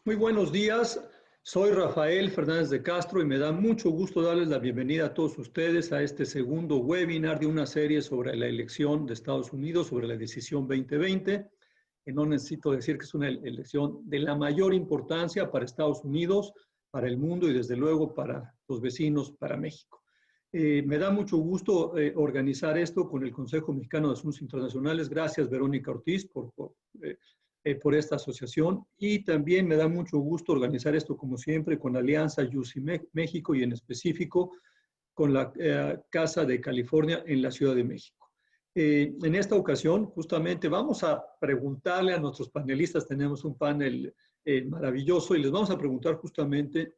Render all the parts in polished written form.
Muy buenos días, soy Rafael Fernández de Castro y me da mucho gusto darles la bienvenida a todos ustedes a este segundo webinar de una serie sobre la elección de Estados Unidos, sobre la decisión 2020. Que no necesito decir que es una elección de la mayor importancia para Estados Unidos, para el mundo y desde luego para los vecinos, para México. Me da mucho gusto organizar esto con el Consejo Mexicano de Asuntos Internacionales. Gracias, Verónica Ortiz, por esta asociación, y también me da mucho gusto organizar esto como siempre con Alianza UC México y en específico con la Casa de California en la Ciudad de México. En esta ocasión justamente vamos a preguntarle a nuestros panelistas, tenemos un panel maravilloso y les vamos a preguntar justamente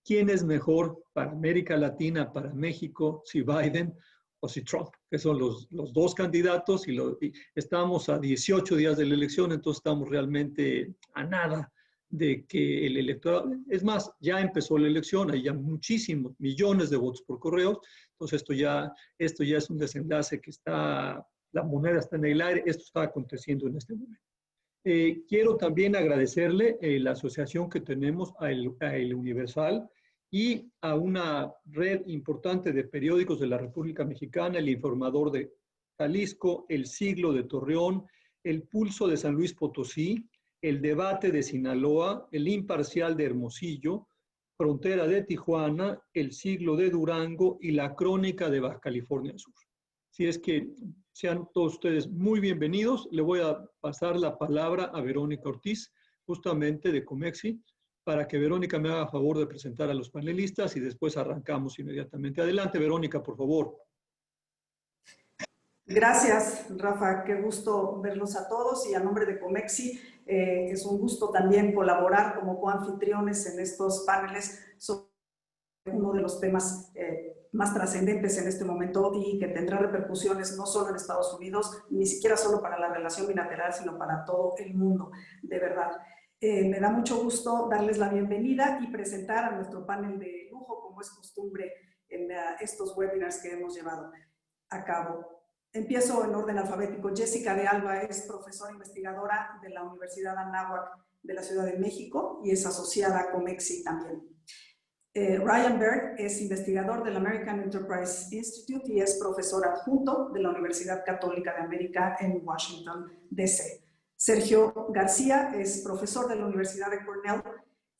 quién es mejor para América Latina, para México, si Biden o si Trump, que son los dos candidatos y estamos a 18 días de la elección, entonces estamos realmente a nada de que el electorado, es más, ya empezó la elección, hay ya muchísimos, millones de votos por correo, entonces esto ya es un desenlace que está, la moneda está en el aire, esto está aconteciendo en este momento. Quiero también agradecerle la asociación que tenemos a El Universal y a una red importante de periódicos de la República Mexicana, El Informador de Jalisco, El Siglo de Torreón, El Pulso de San Luis Potosí, El Debate de Sinaloa, El Imparcial de Hermosillo, Frontera de Tijuana, El Siglo de Durango y La Crónica de Baja California Sur. Si es que sean todos ustedes muy bienvenidos. Le voy a pasar la palabra a Verónica Ortiz, justamente de Comexi, para que Verónica me haga favor de presentar a los panelistas y después arrancamos inmediatamente. Adelante, Verónica, por favor. Gracias, Rafa. Qué gusto verlos a todos y a nombre de Comexi es un gusto también colaborar como coanfitriones en estos paneles sobre uno de los temas más trascendentes en este momento y que tendrá repercusiones no solo en Estados Unidos, ni siquiera solo para la relación bilateral, sino para todo el mundo, de verdad. Me da mucho gusto darles la bienvenida y presentar a nuestro panel de lujo, como es costumbre en estos webinars que hemos llevado a cabo. Empiezo en orden alfabético. Jessica de Alba es profesora investigadora de la Universidad Anáhuac de la Ciudad de México y es asociada a Comexi también. Ryan Berg es investigador del American Enterprise Institute y es profesor adjunto de la Universidad Católica de América en Washington, D.C. Sergio García es profesor de la Universidad de Cornell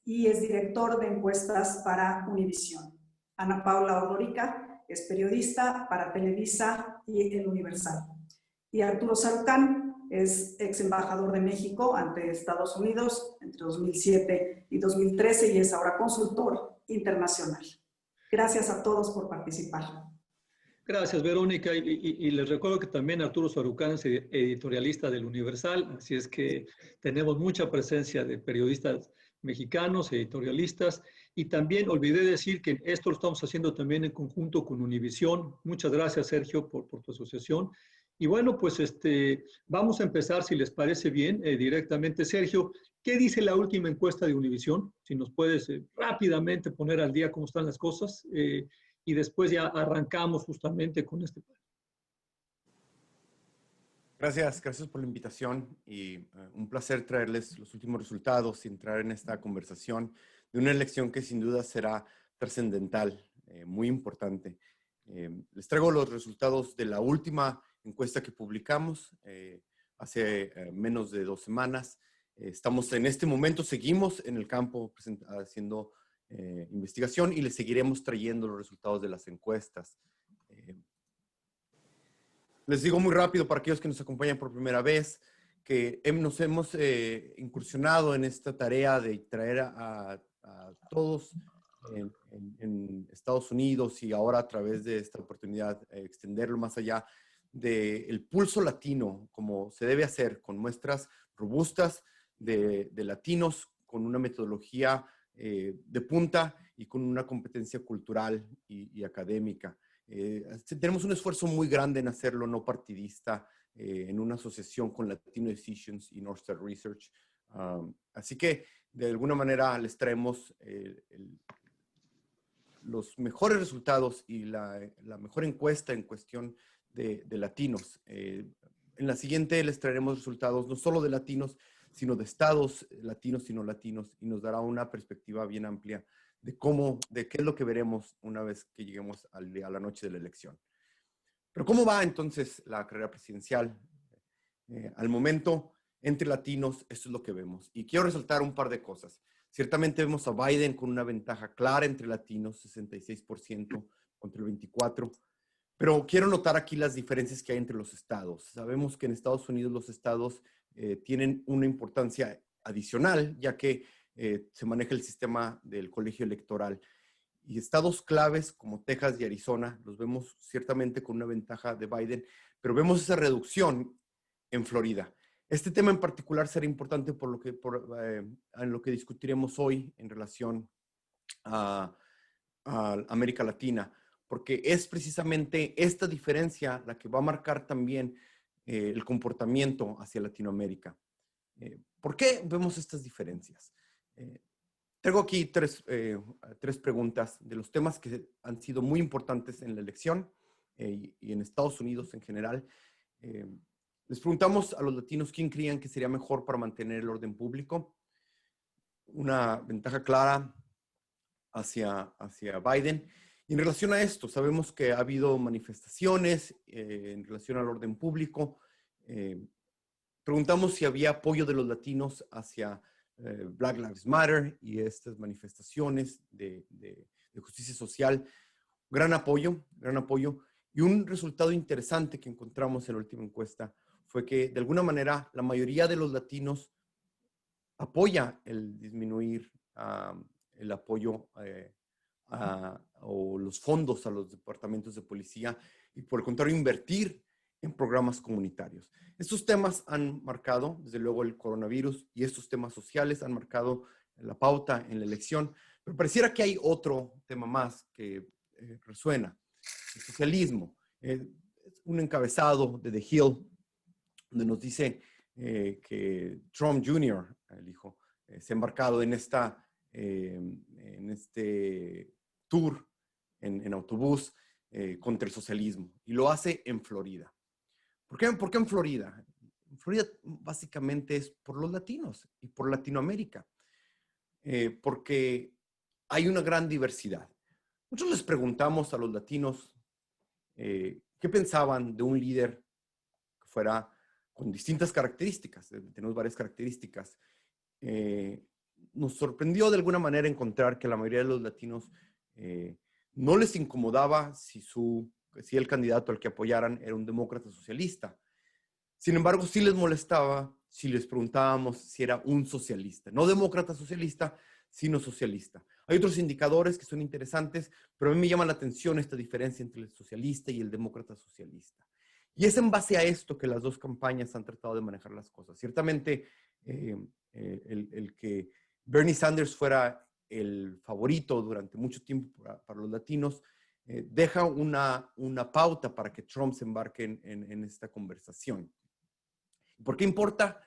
y es director de encuestas para Univisión. Ana Paula Ordorica es periodista para Televisa y El Universal. Y Arturo Sarucán es ex embajador de México ante Estados Unidos entre 2007 y 2013 y es ahora consultor internacional. Gracias a todos por participar. Gracias, Verónica. Y les recuerdo que también Arturo Sarucán es editorialista del Universal, así es que tenemos mucha presencia de periodistas mexicanos, editorialistas, y también olvidé decir que esto lo estamos haciendo también en conjunto con Univisión. Muchas gracias, Sergio, por tu asociación. Y bueno, pues vamos a empezar, si les parece bien, directamente. Sergio, ¿qué dice la última encuesta de Univisión? Si nos puedes rápidamente poner al día cómo están las cosas. Y después ya arrancamos justamente con este plan. Gracias por la invitación y un placer traerles los últimos resultados y entrar en esta conversación de una elección que sin duda será trascendental, muy importante. Les traigo los resultados de la última encuesta que publicamos hace menos de 2 semanas. Estamos en este momento, seguimos en el campo haciendo investigación y les seguiremos trayendo los resultados de las encuestas. Les digo muy rápido para aquellos que nos acompañan por primera vez que nos hemos incursionado en esta tarea de traer a todos en Estados Unidos y ahora a través de esta oportunidad extenderlo más allá del pulso latino, como se debe hacer, con muestras robustas de latinos, con una metodología de punta y con una competencia cultural y académica. Tenemos un esfuerzo muy grande en hacerlo no partidista, en una asociación con Latino Decisions y Northstar Research. Así que de alguna manera les traemos los mejores resultados y la mejor encuesta en cuestión de latinos. En la siguiente les traeremos resultados no solo de latinos, sino de estados latinos y no latinos, y nos dará una perspectiva bien amplia de qué es lo que veremos una vez que lleguemos a la noche de la elección. Pero ¿cómo va entonces la carrera presidencial? Al momento, entre latinos, esto es lo que vemos. Y quiero resaltar un par de cosas. Ciertamente vemos a Biden con una ventaja clara entre latinos, 66% contra el 24%. Pero quiero notar aquí las diferencias que hay entre los estados. Sabemos que en Estados Unidos los estados tienen una importancia adicional, ya que se maneja el sistema del colegio electoral. Y estados claves como Texas y Arizona los vemos ciertamente con una ventaja de Biden, pero vemos esa reducción en Florida. Este tema en particular será importante en lo que discutiremos hoy en relación a América Latina, porque es precisamente esta diferencia la que va a marcar también el comportamiento hacia Latinoamérica. ¿Por qué vemos estas diferencias? Traigo aquí tres preguntas de los temas que han sido muy importantes en la elección y en Estados Unidos en general. Les preguntamos a los latinos quién creían que sería mejor para mantener el orden público. Una ventaja clara hacia Biden. Y en relación a esto, sabemos que ha habido manifestaciones en relación al orden público. Preguntamos si había apoyo de los latinos hacia Black Lives Matter y estas manifestaciones de justicia social. Gran apoyo. Y un resultado interesante que encontramos en la última encuesta fue que, de alguna manera, la mayoría de los latinos apoya el disminuir el apoyo o los fondos a los departamentos de policía y, por el contrario, invertir en programas comunitarios. Estos temas han marcado, desde luego, el coronavirus, y estos temas sociales han marcado la pauta en la elección, pero pareciera que hay otro tema más que resuena: el socialismo. Es un encabezado de The Hill, donde nos dice que Trump Jr., el hijo, se ha embarcado en este tour en autobús contra el socialismo, y lo hace en Florida. ¿Por qué en Florida? En Florida básicamente es por los latinos y por Latinoamérica, porque hay una gran diversidad. Nosotros les preguntamos a los latinos qué pensaban de un líder que fuera con distintas características. Tenemos varias características. Nos sorprendió de alguna manera encontrar que la mayoría de los latinos no les incomodaba si el candidato al que apoyaran era un demócrata socialista. Sin embargo, sí les molestaba si les preguntábamos si era un socialista. No demócrata socialista, sino socialista. Hay otros indicadores que son interesantes, pero a mí me llama la atención esta diferencia entre el socialista y el demócrata socialista. Y es en base a esto que las dos campañas han tratado de manejar las cosas. Ciertamente, el que Bernie Sanders fuera el favorito durante mucho tiempo para los latinos deja una pauta para que Trump se embarque en esta conversación. ¿Por qué importa?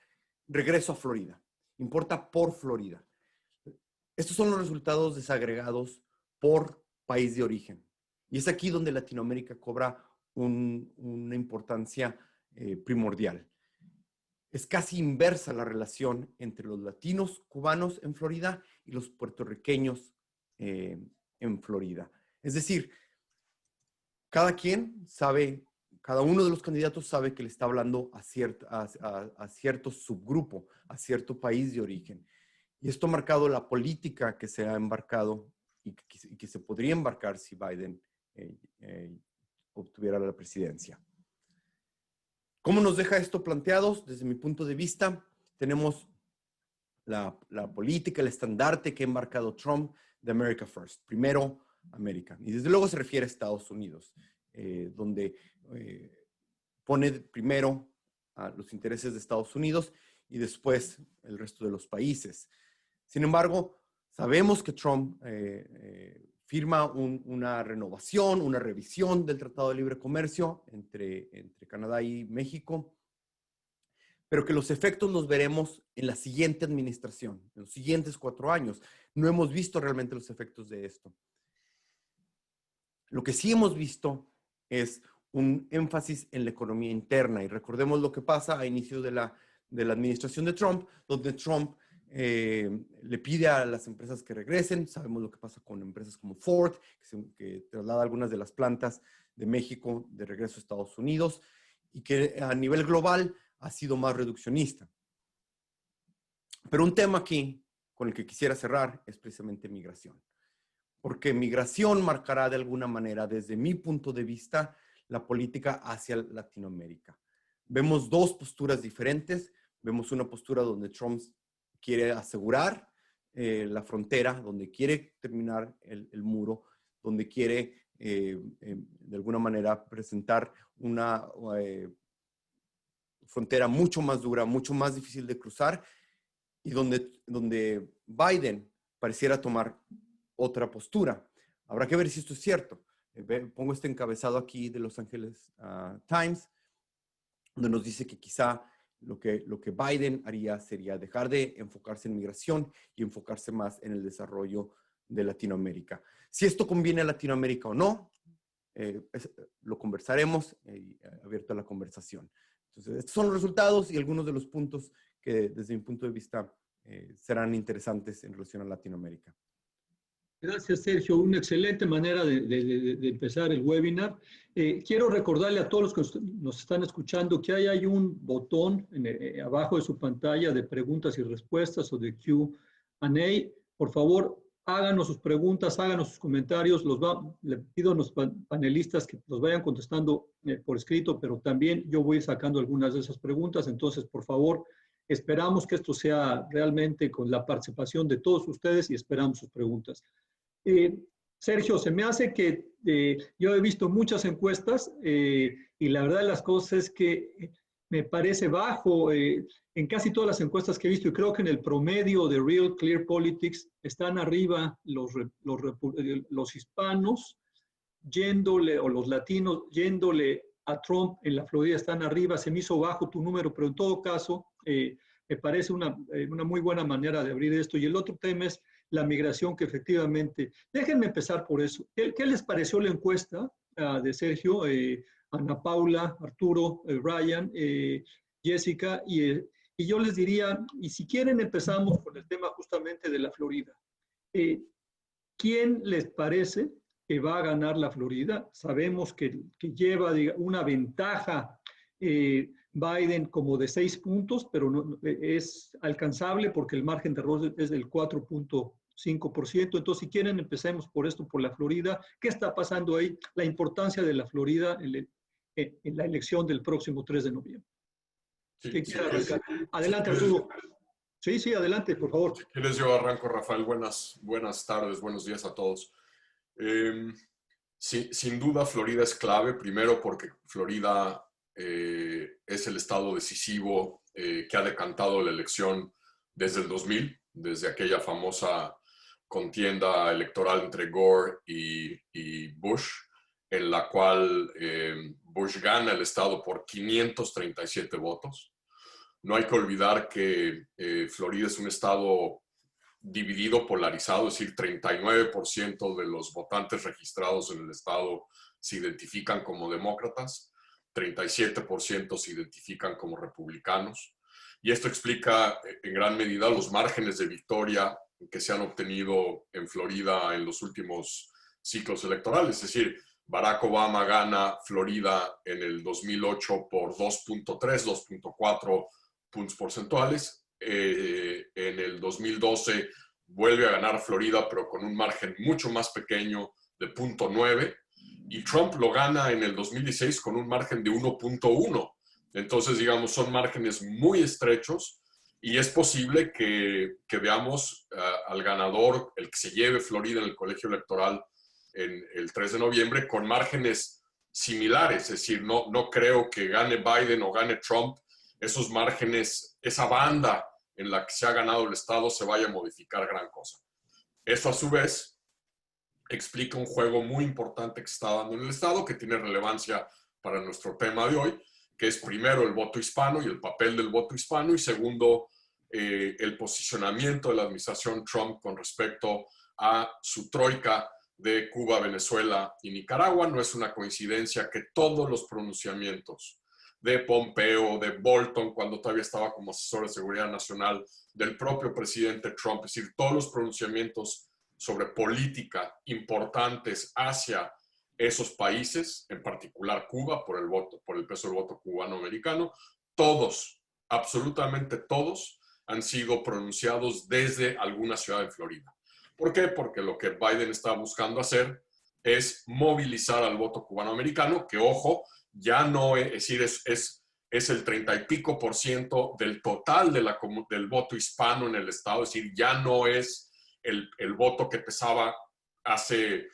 Regreso a Florida. Importa por Florida. Estos son los resultados desagregados por país de origen. Y es aquí donde Latinoamérica cobra una importancia primordial. Es casi inversa la relación entre los latinos cubanos en Florida y los puertorriqueños en Florida. Es decir, cada uno de los candidatos sabe que le está hablando a cierto subgrupo, a cierto país de origen. Y esto ha marcado la política que se ha embarcado y que se podría embarcar si Biden obtuviera la presidencia. ¿Cómo nos deja esto planteados? Desde mi punto de vista, tenemos la política, el estandarte que ha embarcado Trump de America First. Primero, América. Y desde luego se refiere a Estados Unidos, donde pone primero a los intereses de Estados Unidos y después el resto de los países. Sin embargo, sabemos que Trump firma una renovación, una revisión del Tratado de Libre Comercio entre Canadá y México, pero que los efectos los veremos en la siguiente administración, en los siguientes 4 años. No hemos visto realmente los efectos de esto. Lo que sí hemos visto es un énfasis en la economía interna, y recordemos lo que pasa a inicio de la de la administración de Trump, donde Trump le pide a las empresas que regresen. Sabemos lo que pasa con empresas como Ford, que traslada algunas de las plantas de México de regreso a Estados Unidos y que a nivel global ha sido más reduccionista. Pero un tema aquí con el que quisiera cerrar es precisamente migración. Porque migración marcará de alguna manera, desde mi punto de vista, la política hacia Latinoamérica. Vemos dos posturas diferentes. Vemos una postura donde Trump quiere asegurar la frontera, donde quiere terminar el muro, donde quiere de alguna manera presentar una frontera mucho más dura, mucho más difícil de cruzar, y donde Biden pareciera tomar otra postura. Habrá que ver si esto es cierto. Pongo este encabezado aquí de Los Angeles Times, donde nos dice que quizá lo que Biden haría sería dejar de enfocarse en migración y enfocarse más en el desarrollo de Latinoamérica. Si esto conviene a Latinoamérica o no, lo conversaremos, abierto a la conversación. Entonces, estos son los resultados y algunos de los puntos que desde mi punto de vista serán interesantes en relación a Latinoamérica. Gracias, Sergio. Una excelente manera de empezar el webinar. Quiero recordarle a todos los que nos están escuchando que hay un botón abajo de su pantalla de preguntas y respuestas o de Q&A. Por favor, háganos sus preguntas, háganos sus comentarios. Le pido a los panelistas que los vayan contestando por escrito, pero también yo voy sacando algunas de esas preguntas. Entonces, por favor, esperamos que esto sea realmente con la participación de todos ustedes y esperamos sus preguntas. Sergio, se me hace que yo he visto muchas encuestas y la verdad de las cosas es que me parece bajo en casi todas las encuestas que he visto, y creo que en el promedio de Real Clear Politics están arriba los hispanos yéndole, o los latinos yéndole a Trump en la Florida están arriba. Se me hizo bajo tu número, pero en todo caso me parece una muy buena manera de abrir esto. Y el otro tema es la migración, que efectivamente, déjenme empezar por eso. ¿Qué les pareció la encuesta de Sergio, Ana Paula, Arturo, Ryan, Jessica? Y yo les diría, y si quieren empezamos con el tema justamente de la Florida. ¿Quién les parece que va a ganar la Florida? Sabemos que lleva una ventaja Biden como de 6 puntos, pero no, es alcanzable porque el margen de error es del 4.5%. Entonces, si quieren, empecemos por esto, por la Florida. ¿Qué está pasando ahí? La importancia de la Florida en la elección del próximo 3 de noviembre. Sí, adelante, Arturo. Sí, adelante, por favor. Si quieres, yo arranco, Rafael. Buenas tardes, buenos días a todos. Sin duda, Florida es clave, primero porque Florida es el estado decisivo que ha decantado la elección desde el 2000, desde aquella famosa contienda electoral entre Gore y Bush, en la cual Bush gana el estado por 537 votos. No hay que olvidar que Florida es un estado dividido, polarizado, es decir, 39% de los votantes registrados en el estado se identifican como demócratas, 37% se identifican como republicanos. Y esto explica en gran medida los márgenes de victoria que se han obtenido en Florida en los últimos ciclos electorales. Es decir, Barack Obama gana Florida en el 2008 por 2.3, 2.4 puntos porcentuales. En el 2012 vuelve a ganar Florida, pero con un margen mucho más pequeño de 0.9. Y Trump lo gana en el 2016 con un margen de 1.1. Entonces, digamos, son márgenes muy estrechos y es posible que veamos al ganador, el que se lleve Florida en el colegio electoral en el 3 de noviembre, con márgenes similares. Es decir, no creo que gane Biden o gane Trump. Esos márgenes, esa banda en la que se ha ganado el estado se vaya a modificar gran cosa. Eso a su vez explica un juego muy importante que se está dando en el estado, que tiene relevancia para nuestro tema de hoy, que es primero el voto hispano y el papel del voto hispano, y segundo, el posicionamiento de la administración Trump con respecto a su troika de Cuba, Venezuela y Nicaragua. No es una coincidencia que todos los pronunciamientos de Pompeo, de Bolton, cuando todavía estaba como asesor de seguridad nacional, del propio presidente Trump. Es decir, todos los pronunciamientos sobre política importantes hacia esos países, en particular Cuba, por el peso del voto cubano-americano, todos, absolutamente todos, han sido pronunciados desde alguna ciudad en Florida. ¿Por qué? Porque lo que Biden está buscando hacer es movilizar al voto cubano-americano, que, ojo, ya no es decir, es el 30 y pico % del total del voto hispano en el estado, es decir, ya no es el voto que pesaba hace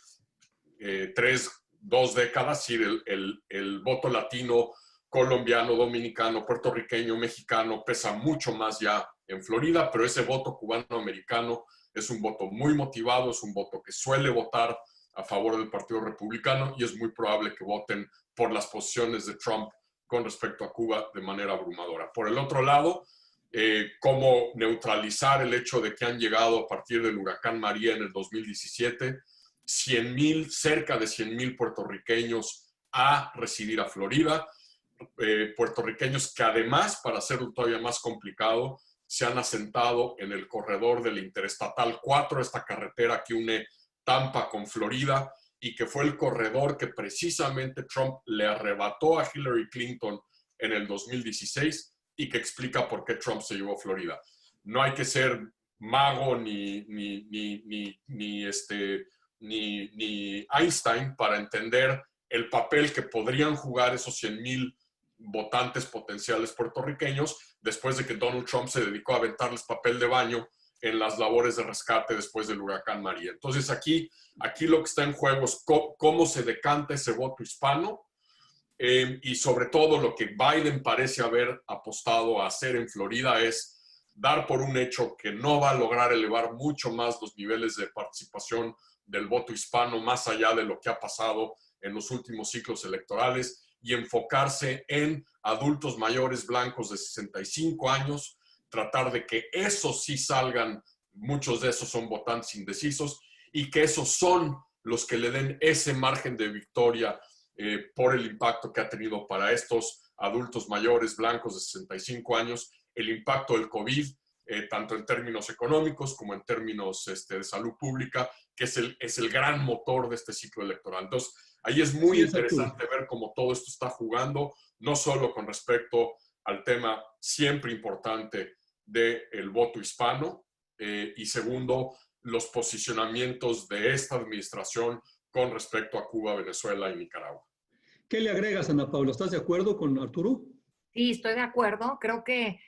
2 décadas, es decir, el voto latino, colombiano, dominicano, puertorriqueño, mexicano, pesa mucho más ya en Florida, pero ese voto cubano-americano es un voto muy motivado, es un voto que suele votar a favor del Partido Republicano y es muy probable que voten por las posiciones de Trump con respecto a Cuba de manera abrumadora. Por el otro lado, cómo neutralizar el hecho de que han llegado a partir del huracán María en el 2017 cerca de 100,000 puertorriqueños a residir a Florida, puertorriqueños que además, para hacerlo todavía más complicado, se han asentado en el corredor de la Interestatal 4, esta carretera que une Tampa con Florida y que fue el corredor que precisamente Trump le arrebató a Hillary Clinton en el 2016 y que explica por qué Trump se llevó a Florida. No hay que ser mago ni Einstein para entender el papel que podrían jugar esos 100,000 votantes potenciales puertorriqueños después de que Donald Trump se dedicó a aventarles papel de baño en las labores de rescate después del huracán María. Entonces aquí lo que está en juego es cómo se decanta ese voto hispano y sobre todo lo que Biden parece haber apostado a hacer en Florida es dar por un hecho que no va a lograr elevar mucho más los niveles de participación del voto hispano más allá de lo que ha pasado en los últimos ciclos electorales y enfocarse en adultos mayores blancos de 65 años, tratar de que esos sí salgan, muchos de esos son votantes indecisos, y que esos son los que le den ese margen de victoria por el impacto que ha tenido para estos adultos mayores blancos de 65 años, el impacto del COVID, tanto en términos económicos como en términos de salud pública, que es el gran motor de este ciclo electoral. Entonces, ahí es muy interesante ver cómo todo esto está jugando, no solo con respecto al tema siempre importante del voto hispano, y segundo, los posicionamientos de esta administración con respecto a Cuba, Venezuela y Nicaragua. ¿Qué le agregas, Ana Paula? ¿Estás de acuerdo con Arturo? Sí, estoy de acuerdo. Creo que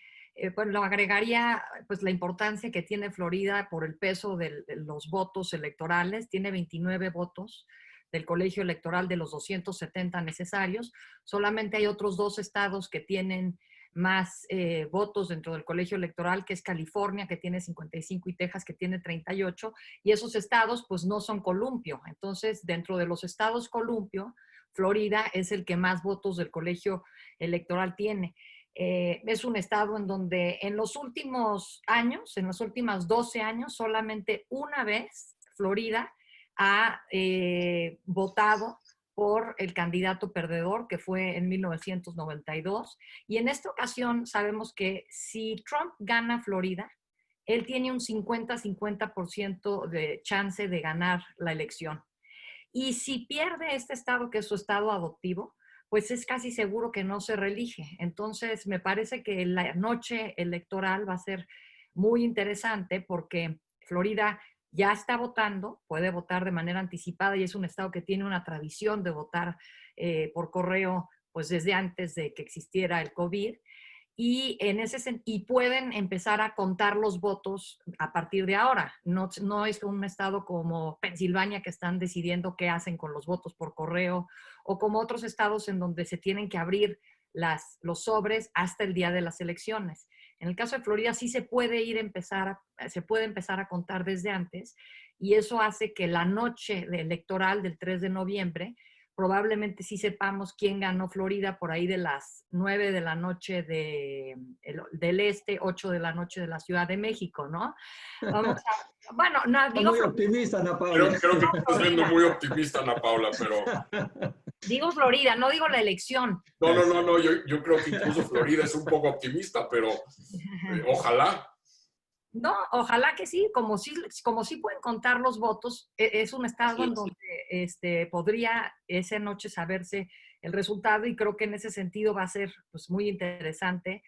pues lo agregaría pues la importancia que tiene Florida por el peso de los votos electorales. Tiene 29 votos del colegio electoral de los 270 necesarios. Solamente hay otros 2 estados que tienen más votos dentro del colegio electoral, que es California, que tiene 55, y Texas, que tiene 38. Y esos estados pues no son columpio. Entonces, dentro de los estados columpio, Florida es el que más votos del colegio electoral tiene. Es un estado en donde en los últimos años, en los últimos 12 años, solamente una vez Florida ha votado por el candidato perdedor, que fue en 1992. Y en esta ocasión sabemos que si Trump gana Florida, él tiene un 50-50% de chance de ganar la elección. Y si pierde este estado, que es su estado adoptivo, pues es casi seguro que no se reelige. Entonces, me parece que la noche electoral va a ser muy interesante porque Florida ya está votando, puede votar de manera anticipada y es un estado que tiene una tradición de votar por correo pues desde antes de que existiera el COVID. Y pueden empezar a contar los votos a partir de ahora. No es un estado como Pensilvania que están decidiendo qué hacen con los votos por correo, o como otros estados en donde se tienen que abrir los sobres hasta el día de las elecciones. En el caso de Florida sí se puede empezar a contar desde antes, y eso hace que la noche electoral del 3 de noviembre probablemente sí sepamos quién ganó Florida por ahí de las 9 de la noche del este, 8 de la noche de la Ciudad de México, ¿no? Vamos a, bueno, no, digo... Muy optimista, Ana Paula. Creo que estás siendo muy optimista, Ana Paula, pero Digo Florida, no digo la elección. No, yo creo que incluso Florida es un poco optimista, pero ojalá. No, ojalá que sí, como sí pueden contar los votos, es un estado en donde podría esa noche saberse el resultado y creo que en ese sentido va a ser pues, muy interesante,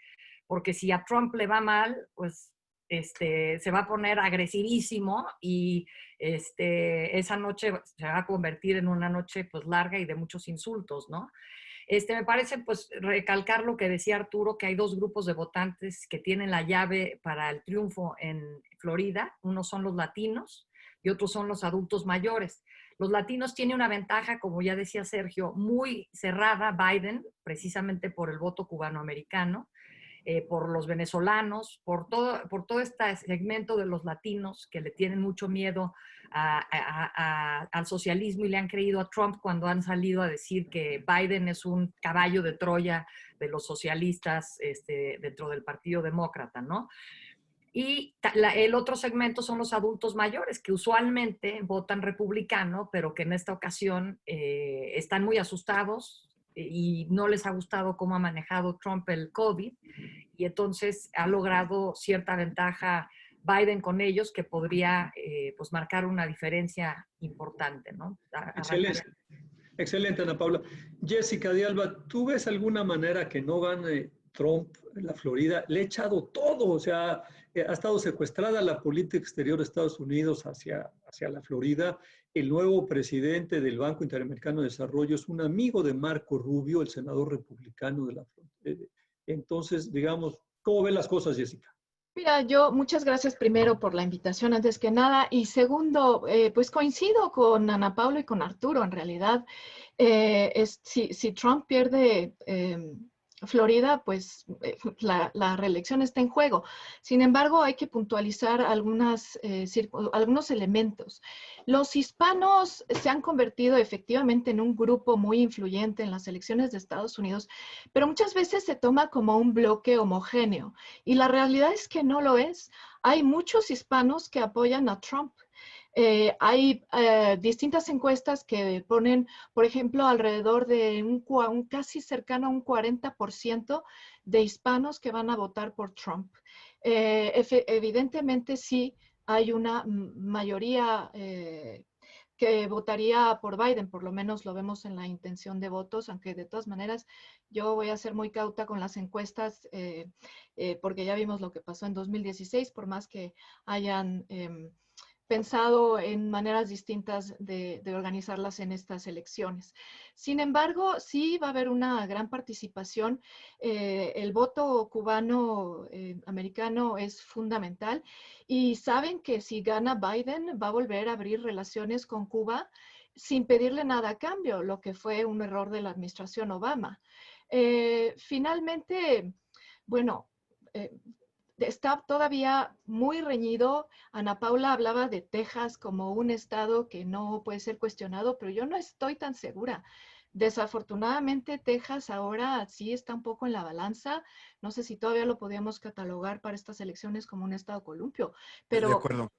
porque si a Trump le va mal, pues se va a poner agresivísimo y esa noche se va a convertir en una noche pues larga y de muchos insultos, ¿no? Me parece, pues, recalcar lo que decía Arturo, que hay dos grupos de votantes que tienen la llave para el triunfo en Florida. Unos son los latinos y otros son los adultos mayores. Los latinos tienen una ventaja, como ya decía Sergio, muy cerrada, Biden, precisamente por el voto cubanoamericano, por los venezolanos, por todo este segmento de los latinos que le tienen mucho miedo al socialismo y le han creído a Trump cuando han salido a decir que Biden es un caballo de Troya de los socialistas dentro del Partido Demócrata, ¿no? Y el otro segmento son los adultos mayores, que usualmente votan republicano, pero que en esta ocasión están muy asustados y no les ha gustado cómo ha manejado Trump el COVID, y entonces ha logrado cierta ventaja Biden con ellos que podría pues marcar una diferencia importante, ¿no? Excelente. Excelente, Ana Paula. Jessica de Alba, ¿tú ves alguna manera que no gane Trump en la Florida? Le ha echado todo, o sea, ha estado secuestrada la política exterior de Estados Unidos hacia la Florida. El nuevo presidente del Banco Interamericano de Desarrollo es un amigo de Marco Rubio, el senador republicano de la Florida. Entonces, digamos, ¿cómo ven las cosas, Jessica? Mira, muchas gracias primero por la invitación antes que nada y segundo, pues coincido con Ana Paula y con Arturo en realidad. Si Trump pierde Florida, pues la reelección está en juego. Sin embargo, hay que puntualizar algunos elementos. Los hispanos se han convertido efectivamente en un grupo muy influyente en las elecciones de Estados Unidos, pero muchas veces se toma como un bloque homogéneo y la realidad es que no lo es. Hay muchos hispanos que apoyan a Trump. Hay distintas encuestas que ponen, por ejemplo, alrededor de un casi cercano a un 40% de hispanos que van a votar por Trump. Evidentemente sí hay una mayoría que votaría por Biden, por lo menos lo vemos en la intención de votos, aunque de todas maneras yo voy a ser muy cauta con las encuestas porque ya vimos lo que pasó en 2016, por más que hayan pensado en maneras distintas de organizarlas en estas elecciones. Sin embargo, sí va a haber una gran participación. El voto cubano-americano es fundamental y saben que si gana Biden va a volver a abrir relaciones con Cuba sin pedirle nada a cambio, lo que fue un error de la administración Obama. Finalmente, bueno, está todavía muy reñido. Ana Paula hablaba de Texas como un estado que no puede ser cuestionado, pero yo no estoy tan segura. Desafortunadamente, Texas ahora sí está un poco en la balanza. No sé si todavía lo podíamos catalogar para estas elecciones como un estado columpio, pero de acuerdo.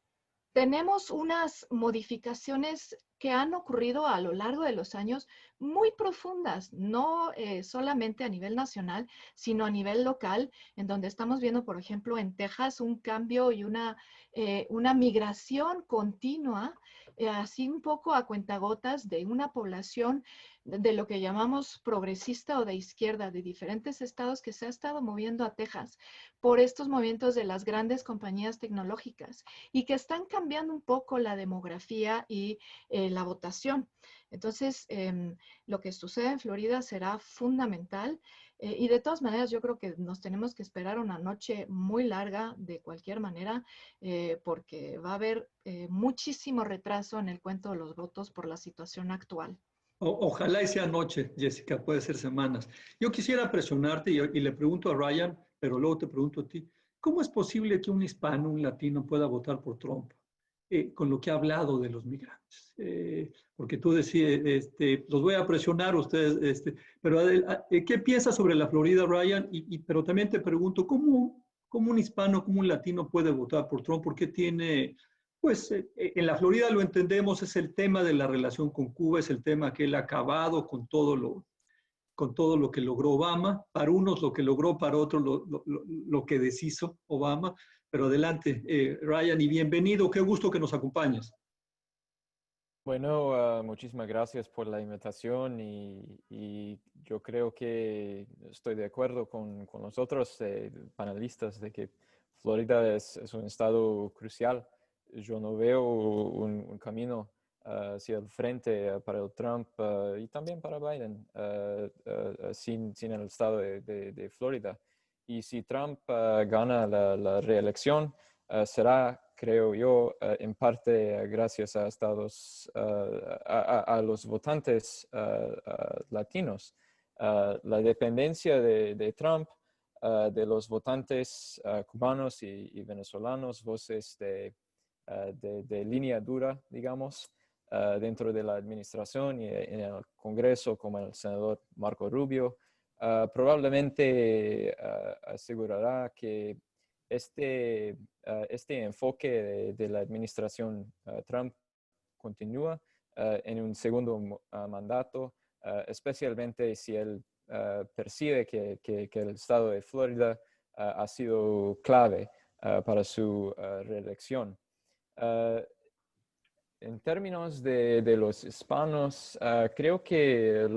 Tenemos unas modificaciones que han ocurrido a lo largo de los años muy profundas, no solamente a nivel nacional, sino a nivel local, en donde estamos viendo, por ejemplo, en Texas un cambio y una migración continua, así un poco a cuentagotas de una población de lo que llamamos progresista o de izquierda de diferentes estados que se ha estado moviendo a Texas por estos movimientos de las grandes compañías tecnológicas y que están cambiando un poco la demografía y la votación. Entonces, lo que sucede en Florida será fundamental y de todas maneras yo creo que nos tenemos que esperar una noche muy larga de cualquier manera porque va a haber muchísimo retraso en el cuento de los votos por la situación actual. Ojalá y sea noche, Jessica, puede ser semanas. Yo quisiera presionarte y le pregunto a Ryan, pero luego te pregunto a ti, ¿cómo es posible que un hispano, un latino pueda votar por Trump con lo que ha hablado de los migrantes? Porque tú decías, los voy a presionar ustedes, pero ¿qué piensas sobre la Florida, Ryan? Pero también te pregunto, ¿cómo un hispano, cómo un latino puede votar por Trump? ¿Por qué tiene Pues en la Florida lo entendemos, es el tema de la relación con Cuba, es el tema que él ha acabado con todo lo que logró Obama. Para unos lo que logró, para otros lo que deshizo Obama. Pero adelante, Ryan, y bienvenido. Qué gusto que nos acompañes. Bueno, muchísimas gracias por la invitación y yo creo que estoy de acuerdo con los otros panelistas de que Florida es un estado crucial. Yo no veo un camino hacia el frente para el Trump y también para Biden sin el estado de Florida. Y si Trump gana la reelección, será, creo yo, en parte gracias a a los votantes latinos. La dependencia de Trump de los votantes cubanos y venezolanos, voces de línea dura, digamos, dentro de la administración y en el Congreso, como el senador Marco Rubio, probablemente asegurará que este enfoque de la administración Trump continúa en un segundo mandato, especialmente si él percibe que el estado de Florida ha sido clave para su reelección. En términos de los hispanos, creo que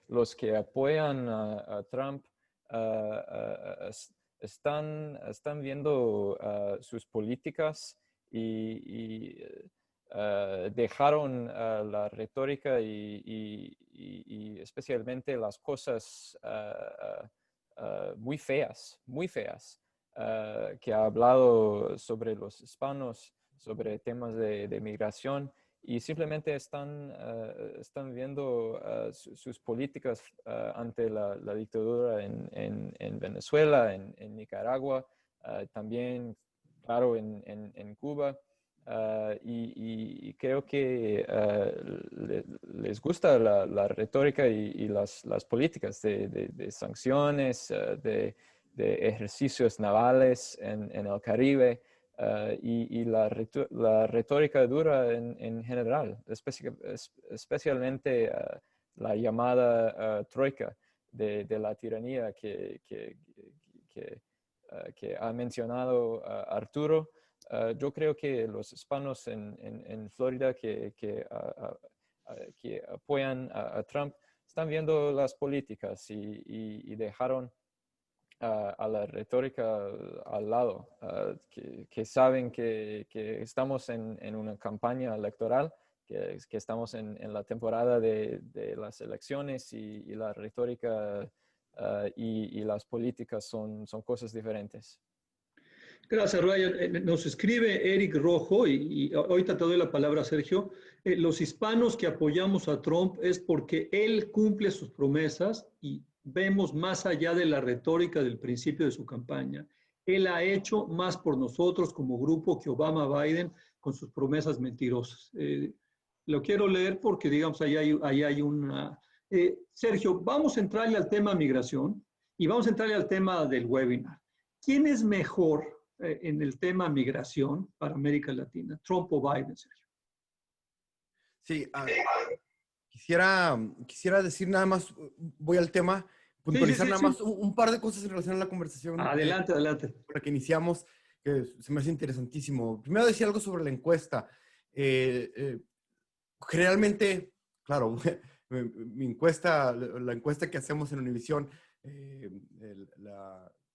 los que apoyan a Trump están viendo sus políticas y dejaron la retórica y especialmente las cosas muy feas que ha hablado sobre los hispanos, sobre temas de migración, y simplemente están viendo sus políticas ante la dictadura en Venezuela, en Nicaragua, también, claro, en Cuba. Y creo que les gusta la retórica y las políticas de sanciones, de ejercicios navales en el Caribe. Y la retórica dura en general, especialmente la llamada troika de la tiranía que ha mencionado Arturo. Yo creo que los hispanos en Florida que apoyan a Trump están viendo las políticas y dejaron a la retórica al lado, que saben que estamos en una campaña electoral, que estamos en la temporada de las elecciones y la retórica y las políticas son cosas diferentes. Gracias, Ryan. Nos escribe Eric Rojo, y ahorita te doy la palabra, Sergio. Los hispanos que apoyamos a Trump es porque él cumple sus promesas y vemos más allá de la retórica del principio de su campaña. Él ha hecho más por nosotros como grupo que Obama-Biden con sus promesas mentirosas. Lo quiero leer porque, digamos, ahí hay una... Sergio, vamos a entrarle al tema migración y vamos a entrarle al tema del webinar. ¿Quién es mejor en el tema migración para América Latina? ¿Trump o Biden, Sergio? Sí, quisiera decir nada más, voy al tema, puntualizar nada más un par de cosas en relación a la conversación. Adelante, adelante. Por la que iniciamos, que se me hace interesantísimo. Primero decía algo sobre la encuesta. Generalmente, claro, la encuesta que hacemos en Univisión,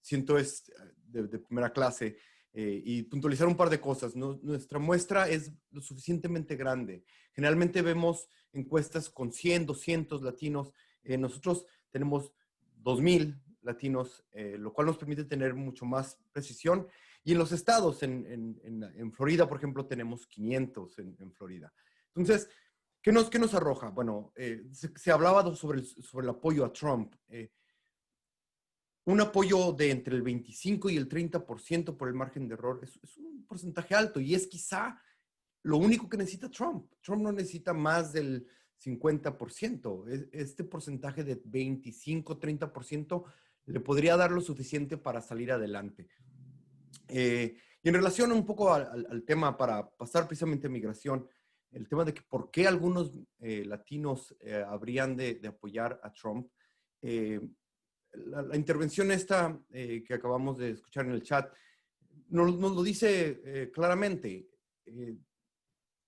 siento es de primera clase, y puntualizar un par de cosas. Nuestra muestra es lo suficientemente grande. Generalmente vemos encuestas con 100, 200 latinos. Nosotros tenemos 2,000 latinos, lo cual nos permite tener mucho más precisión. Y en los estados, en Florida, por ejemplo, tenemos 500 en Florida. Entonces, ¿qué nos arroja? Bueno, se hablaba sobre el apoyo a Trump. Un apoyo de entre el 25 y el 30% por el margen de error es un porcentaje alto y es quizá lo único que necesita Trump. Trump no necesita más del 50%. Este porcentaje de 25, 30% le podría dar lo suficiente para salir adelante. Y en relación un poco al tema, para pasar precisamente a migración, el tema de que por qué algunos latinos habrían de apoyar a Trump. La intervención esta que acabamos de escuchar en el chat nos lo dice claramente.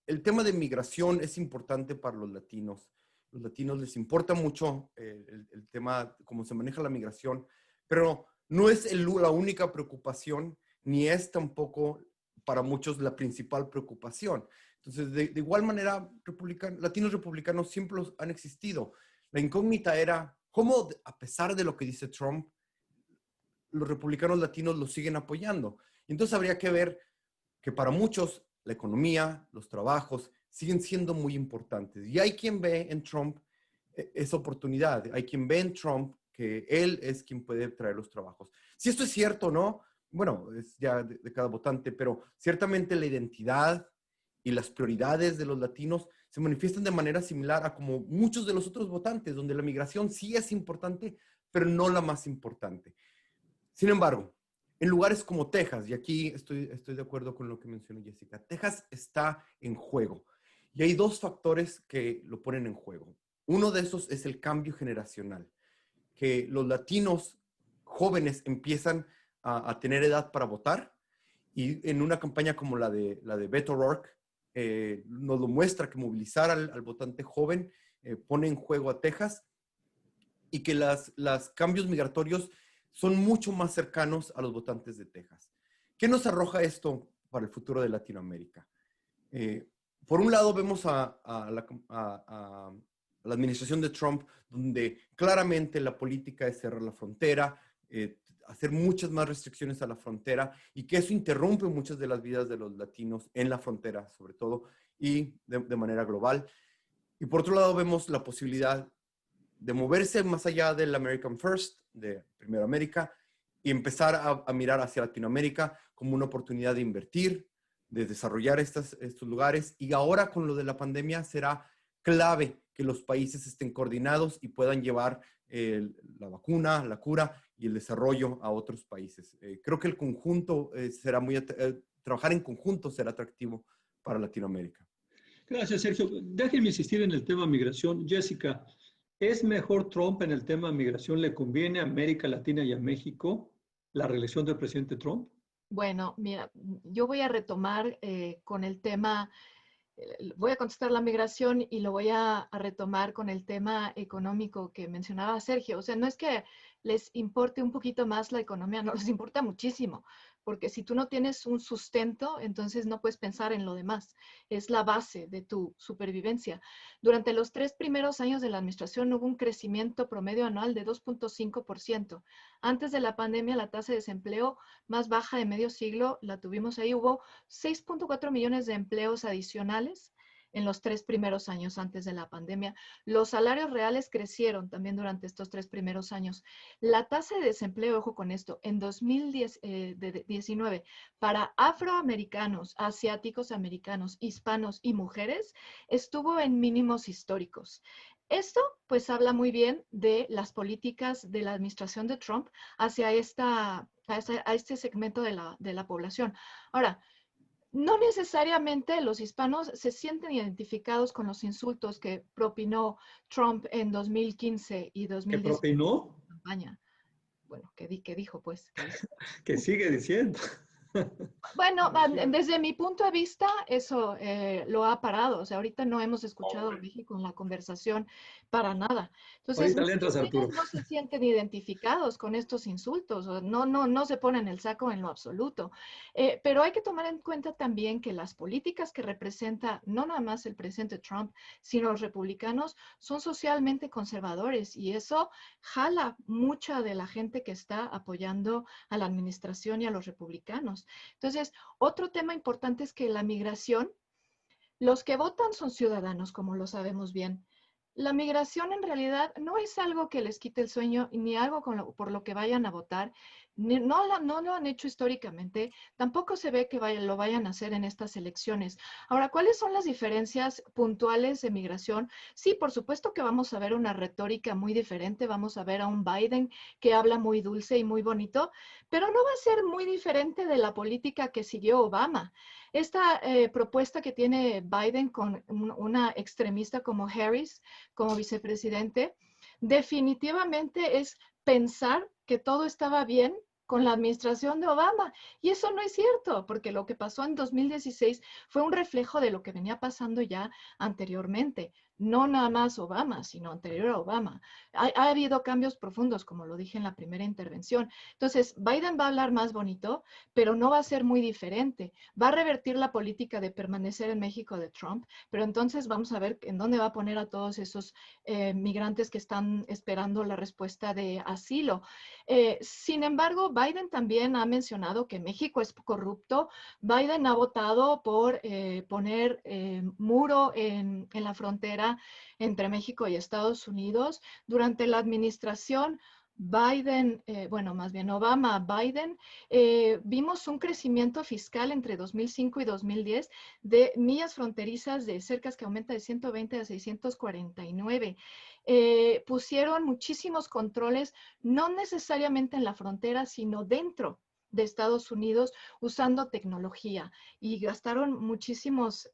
El tema de migración es importante para los latinos. Los latinos les importa mucho el tema, cómo se maneja la migración, pero no es la única preocupación, ni es tampoco para muchos la principal preocupación. Entonces, de igual manera, latinos republicanos siempre han existido. La incógnita era cómo, a pesar de lo que dice Trump, los republicanos latinos lo siguen apoyando. Entonces, habría que ver que para muchos la economía, los trabajos, siguen siendo muy importantes. Y hay quien ve en Trump esa oportunidad. Hay quien ve en Trump que él es quien puede traer los trabajos. Si esto es cierto o no, bueno, es ya de cada votante, pero ciertamente la identidad y las prioridades de los latinos se manifiestan de manera similar a como muchos de los otros votantes, donde la migración sí es importante, pero no la más importante. Sin embargo, en lugares como Texas, y aquí estoy de acuerdo con lo que mencionó Jessica, Texas está en juego. Y hay dos factores que lo ponen en juego. Uno de esos es el cambio generacional, que los latinos jóvenes empiezan a tener edad para votar, y en una campaña como la de Beto O'Rourke, nos lo muestra, que movilizar al votante joven pone en juego a Texas, y que los cambios migratorios son mucho más cercanos a los votantes de Texas. ¿Qué nos arroja esto para el futuro de Latinoamérica? Por un lado, vemos a la administración de Trump, donde claramente la política es cerrar la frontera, hacer muchas más restricciones a la frontera, y que eso interrumpe muchas de las vidas de los latinos en la frontera, sobre todo, y de manera global. Y por otro lado, vemos la posibilidad de moverse más allá del American First, de Primero América, y empezar a mirar hacia Latinoamérica como una oportunidad de invertir, de desarrollar estos lugares. Y ahora, con lo de la pandemia, será clave que los países estén coordinados y puedan llevar la vacuna, la cura y el desarrollo a otros países. Creo que el conjunto trabajar en conjunto será atractivo para Latinoamérica. Gracias, Sergio. Déjenme insistir en el tema migración. Jessica, ¿es mejor Trump en el tema migración? ¿Le conviene a América Latina y a México la reelección del presidente Trump? Bueno, mira, yo voy a retomar con el tema, voy a contestar la migración y lo voy a retomar con el tema económico que mencionaba Sergio. O sea, no es que les importe un poquito más la economía, no, les importa muchísimo, porque si tú no tienes un sustento, entonces no puedes pensar en lo demás. Es la base de tu supervivencia. Durante los 3 primeros años de la administración hubo un crecimiento promedio anual de 2.5%. Antes de la pandemia, la tasa de desempleo más baja de medio siglo la tuvimos ahí. Hubo 6.4 millones de empleos adicionales en los 3 primeros años antes de la pandemia. Los salarios reales crecieron también durante estos 3 primeros años. La tasa de desempleo, ojo con esto, en 2019 para afroamericanos, asiáticos americanos, hispanos y mujeres estuvo en mínimos históricos. Esto pues habla muy bien de las políticas de la administración de Trump hacia este segmento de la población. Ahora, no necesariamente los hispanos se sienten identificados con los insultos que propinó Trump en 2015 y 2016. ¿Que propinó? En campaña. Bueno, ¿qué dijo pues? Que sigue diciendo. Bueno, desde mi punto de vista, eso lo ha parado. O sea, ahorita no hemos escuchado a México en la conversación para nada. Entonces, ahorita le entras, Arturo. no se sienten identificados con estos insultos. No se ponen el saco en lo absoluto. Pero hay que tomar en cuenta también que las políticas que representa no nada más el presidente Trump, sino los republicanos, son socialmente conservadores, y eso jala mucha de la gente que está apoyando a la administración y a los republicanos. Entonces, otro tema importante es que la migración, los que votan son ciudadanos, como lo sabemos bien. La migración en realidad no es algo que les quite el sueño ni algo por lo que vayan a votar, No lo han hecho históricamente, tampoco se ve que lo vayan a hacer en estas elecciones. Ahora, ¿cuáles son las diferencias puntuales de migración? Sí, por supuesto que vamos a ver una retórica muy diferente, vamos a ver a un Biden que habla muy dulce y muy bonito, pero no va a ser muy diferente de la política que siguió Obama. Esta propuesta que tiene Biden con una extremista como Harris, como vicepresidente, definitivamente es pensar que todo estaba bien con la administración de Obama. Y eso no es cierto, porque lo que pasó en 2016 fue un reflejo de lo que venía pasando ya anteriormente. No nada más Obama, sino anterior a Obama. Ha habido cambios profundos, como lo dije en la primera intervención. Entonces, Biden va a hablar más bonito, pero no va a ser muy diferente. Va a revertir la política de permanecer en México de Trump, pero entonces vamos a ver en dónde va a poner a todos esos migrantes que están esperando la respuesta de asilo. Sin embargo, Biden también ha mencionado que México es corrupto. Biden ha votado por poner muro en la frontera entre México y Estados Unidos. Durante la administración Biden, más bien Obama-Biden, vimos un crecimiento fiscal entre 2005 y 2010 de millas fronterizas de cercas que aumenta de 120 a 649. Pusieron muchísimos controles, no necesariamente en la frontera, sino dentro de Estados Unidos, usando tecnología, y gastaron muchísimos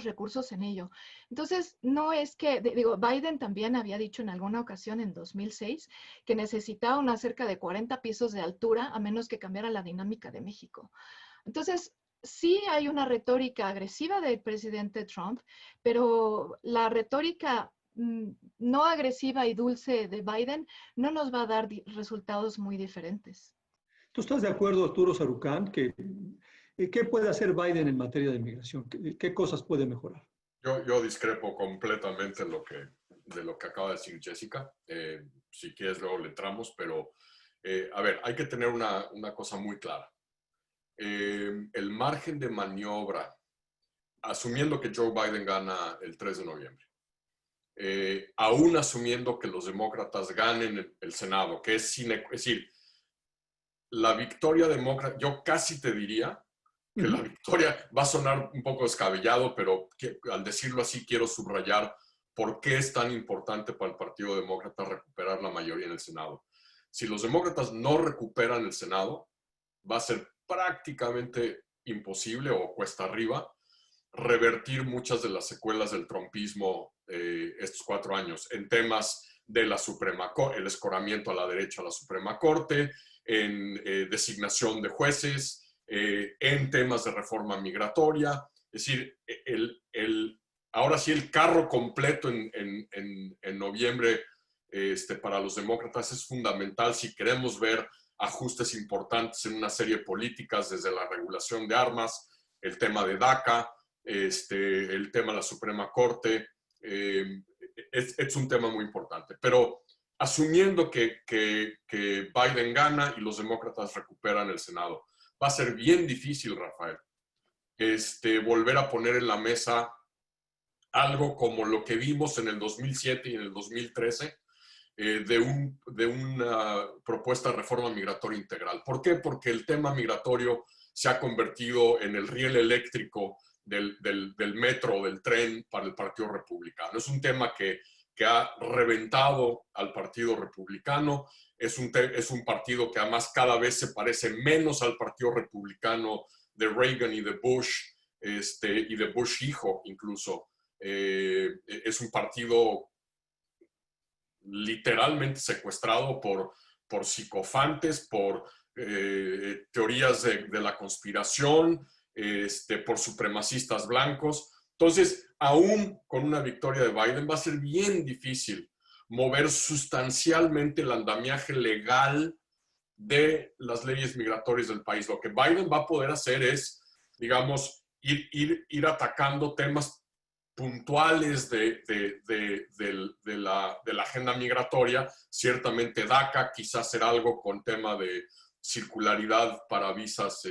recursos en ello. Entonces, no es que, Biden también había dicho en alguna ocasión en 2006 que necesitaba una cerca de 40 pisos de altura a menos que cambiara la dinámica de México. Entonces, sí hay una retórica agresiva del presidente Trump, pero la retórica no agresiva y dulce de Biden no nos va a dar resultados muy diferentes. ¿Tú estás de acuerdo, Arturo Sarucán, que qué puede hacer Biden en materia de inmigración? ¿Qué cosas puede mejorar? Yo discrepo completamente de lo que acaba de decir Jessica. Si quieres, luego le entramos, pero a ver, hay que tener una cosa muy clara. El margen de maniobra, asumiendo que Joe Biden gana el 3 de noviembre, aún asumiendo que los demócratas ganen el Senado, que es decir, la victoria demócrata, yo casi te diría que la victoria va a sonar un poco descabellado, pero al decirlo así quiero subrayar por qué es tan importante para el Partido Demócrata recuperar la mayoría en el Senado. Si los demócratas no recuperan el Senado, va a ser prácticamente imposible o cuesta arriba revertir muchas de las secuelas del trumpismo estos 4 años en temas de la Suprema Corte, el escoramiento a la derecha a la Suprema Corte, en designación de jueces, en temas de reforma migratoria. Es decir, ahora sí el carro completo en noviembre para los demócratas es fundamental si queremos ver ajustes importantes en una serie de políticas, desde la regulación de armas, el tema de DACA, el tema de la Suprema Corte. Es un tema muy importante. Pero asumiendo que Biden gana y los demócratas recuperan el Senado, va a ser bien difícil, Rafael, volver a poner en la mesa algo como lo que vimos en el 2007 y en el 2013 de una propuesta de reforma migratoria integral. ¿Por qué? Porque el tema migratorio se ha convertido en el riel eléctrico del metro o del tren para el Partido Republicano. Es un tema que ha reventado al Partido Republicano. Es un partido que además cada vez se parece menos al Partido Republicano de Reagan y de Bush, y de Bush hijo incluso. Es un partido literalmente secuestrado por psicofantes, por teorías de la conspiración, por supremacistas blancos. Entonces, aún con una victoria de Biden, va a ser bien difícil mover sustancialmente el andamiaje legal de las leyes migratorias del país. Lo que Biden va a poder hacer es, digamos, ir atacando temas puntuales de la agenda migratoria. Ciertamente DACA, quizás hacer algo con tema de circularidad para visas,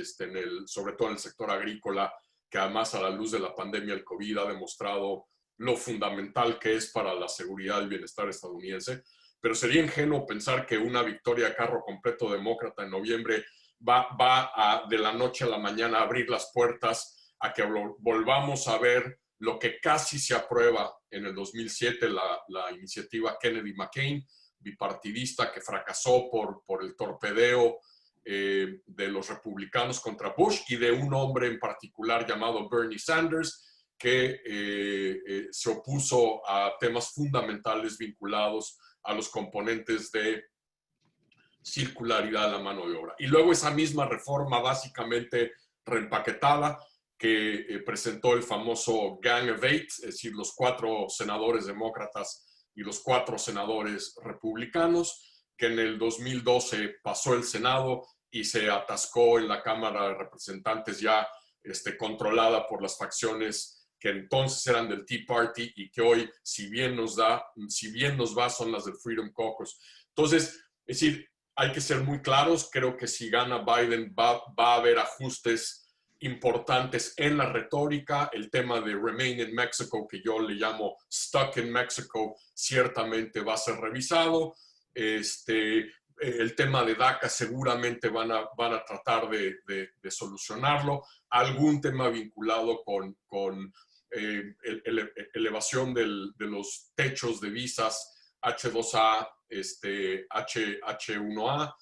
sobre todo en el sector agrícola, que además a la luz de la pandemia del COVID ha demostrado lo fundamental que es para la seguridad y el bienestar estadounidense. pero sería ingenuo pensar que una victoria a carro completo demócrata en noviembre va de la noche a la mañana a abrir las puertas a que volvamos a ver lo que casi se aprueba en el 2007, la iniciativa Kennedy-McCain, bipartidista, que fracasó por el torpedeo de los republicanos contra Bush y de un hombre en particular llamado Bernie Sanders, que se opuso a temas fundamentales vinculados a los componentes de circularidad de la mano de obra. Y luego esa misma reforma básicamente reempaquetada que presentó el famoso Gang of Eight, es decir, los 4 senadores demócratas y los 4 senadores republicanos, que en el 2012 pasó el Senado y se atascó en la Cámara de Representantes ya controlada por las facciones que entonces eran del Tea Party y que hoy, si bien nos va, son las del Freedom Caucus. Entonces, es decir, hay que ser muy claros. Creo que si gana Biden va a haber ajustes importantes en la retórica. El tema de Remain in Mexico, que yo le llamo Stuck in Mexico, ciertamente va a ser revisado. El tema de DACA seguramente van a tratar de solucionarlo. Algún tema vinculado con elevación de los techos de visas H2A, H1A,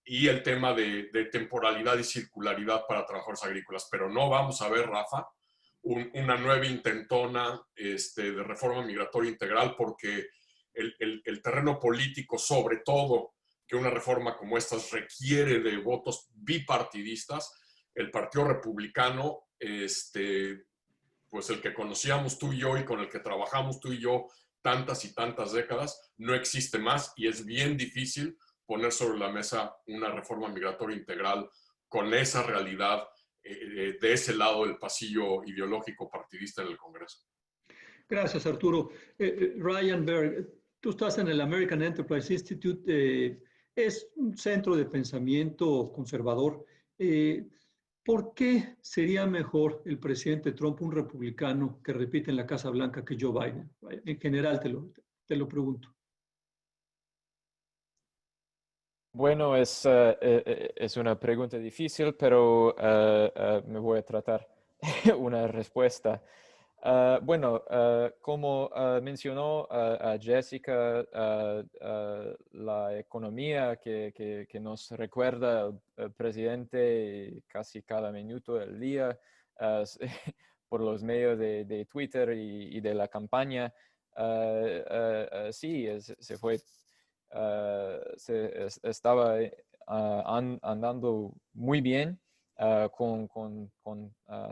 y el tema de temporalidad y circularidad para trabajadores agrícolas. Pero no vamos a ver, Rafa, una nueva intentona de reforma migratoria integral, porque el terreno político, sobre todo, que una reforma como esta requiere de votos bipartidistas, el Partido Republicano, pues el que conocíamos tú y yo y con el que trabajamos tú y yo tantas y tantas décadas, no existe más, y es bien difícil poner sobre la mesa una reforma migratoria integral con esa realidad de ese lado del pasillo ideológico partidista en el Congreso. Gracias, Arturo. Ryan Berg, tú estás en el American Enterprise Institute, es un centro de pensamiento conservador. ¿Por qué sería mejor el presidente Trump un republicano que repite en la Casa Blanca que Joe Biden? En general te lo pregunto. Bueno, es una pregunta difícil, pero me voy a tratar una respuesta. Bueno, como mencionó Jessica, la economía que nos recuerda el presidente casi cada minuto del día por los medios de Twitter y de la campaña, sí, se fue. Estaba andando muy bien con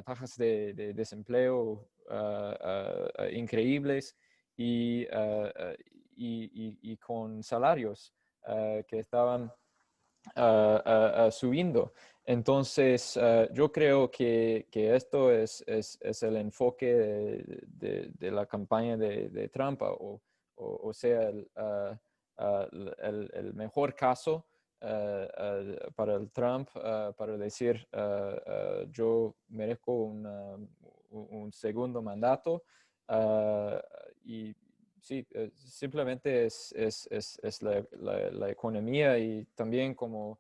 tasas de desempleo increíbles y con salarios que estaban subiendo. Entonces, yo creo que esto es el enfoque de la campaña de Trump, o sea, el mejor caso para el Trump, para decir yo merezco un segundo mandato, y sí, simplemente es la economía, y también como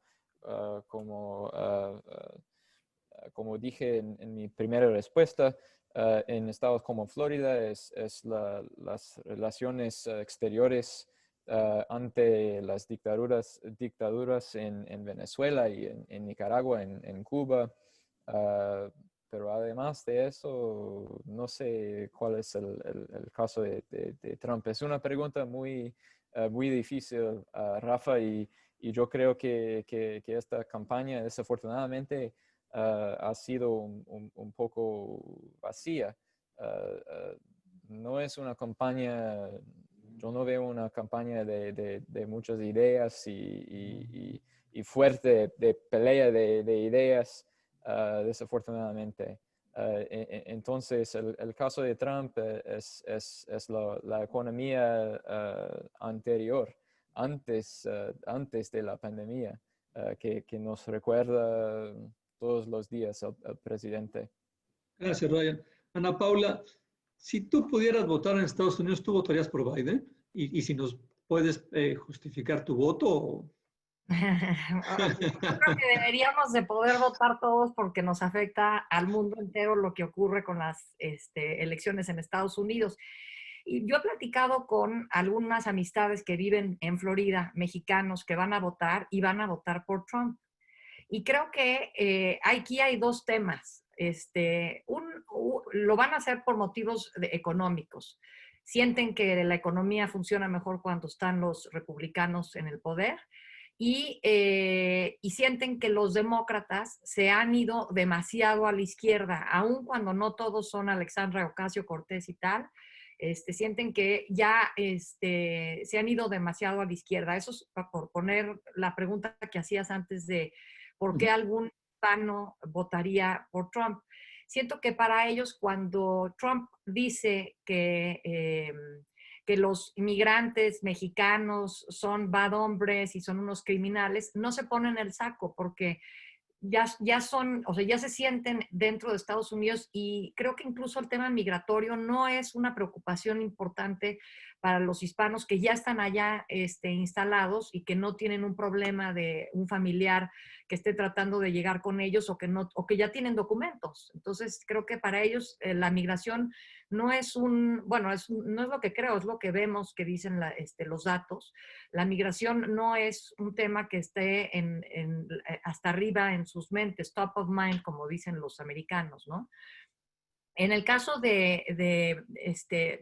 dije en mi primera respuesta, en estados como Florida es las relaciones exteriores ante las dictaduras en Venezuela y en Nicaragua, en Cuba. Pero además de eso, no sé cuál es el caso de Trump. Es una pregunta muy difícil, Rafa, y yo creo que esta campaña, desafortunadamente, ha sido un poco vacía. No es una campaña, yo no veo una campaña de muchas ideas y fuerte de pelea de ideas, desafortunadamente. Entonces, el caso de Trump es la economía anterior, antes de la pandemia, que nos recuerda todos los días al presidente. Gracias, Ryan. Ana Paula, Si tú pudieras votar en Estados Unidos, ¿tú votarías por Biden? Y si nos puedes justificar tu voto. Yo creo que deberíamos de poder votar todos porque nos afecta al mundo entero lo que ocurre con las elecciones en Estados Unidos. Y yo he platicado con algunas amistades que viven en Florida, mexicanos que van a votar y van a votar por Trump. Y creo que aquí hay dos temas. Lo van a hacer por motivos económicos. Sienten que la economía funciona mejor cuando están los republicanos en el poder y sienten que los demócratas se han ido demasiado a la izquierda, aun cuando no todos son Alexandria Ocasio-Cortez y tal. Sienten que ya se han ido demasiado a la izquierda. Eso es por poner la pregunta que hacías antes de por qué algún hispano votaría por Trump. Siento que para ellos cuando Trump dice que los inmigrantes mexicanos son bad hombres y son unos criminales, no se ponen el saco porque ya son, o sea, ya se sienten dentro de Estados Unidos y creo que incluso el tema migratorio no es una preocupación importante para los hispanos que ya están allá instalados y que no tienen un problema de un familiar que esté tratando de llegar con ellos o que ya tienen documentos. Entonces, creo que para ellos la migración no es no es lo que creo, es lo que vemos que dicen los datos. La migración no es un tema que esté hasta arriba en sus mentes, top of mind, como dicen los americanos, ¿no? En el caso de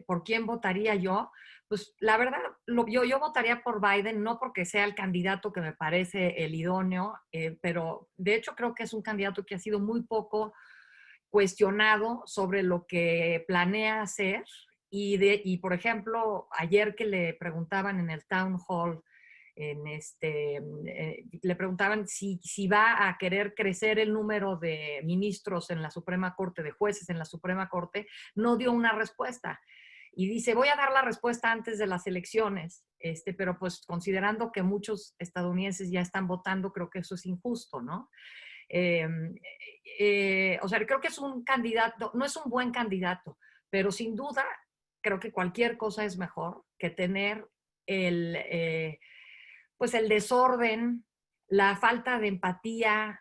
por quién votaría yo, pues la verdad, yo votaría por Biden, no porque sea el candidato que me parece el idóneo, pero de hecho creo que es un candidato que ha sido muy poco cuestionado sobre lo que planea hacer. Y por ejemplo, ayer que le preguntaban en el Town Hall, le preguntaban si va a querer crecer el número de ministros en la Suprema Corte, de jueces en la Suprema Corte, no dio una respuesta. Y dice, voy a dar la respuesta antes de las elecciones, pero pues considerando que muchos estadounidenses ya están votando, creo que eso es injusto, ¿no? O sea, creo que es un candidato, no es un buen candidato, pero sin duda creo que cualquier cosa es mejor que tener pues el desorden, la falta de empatía,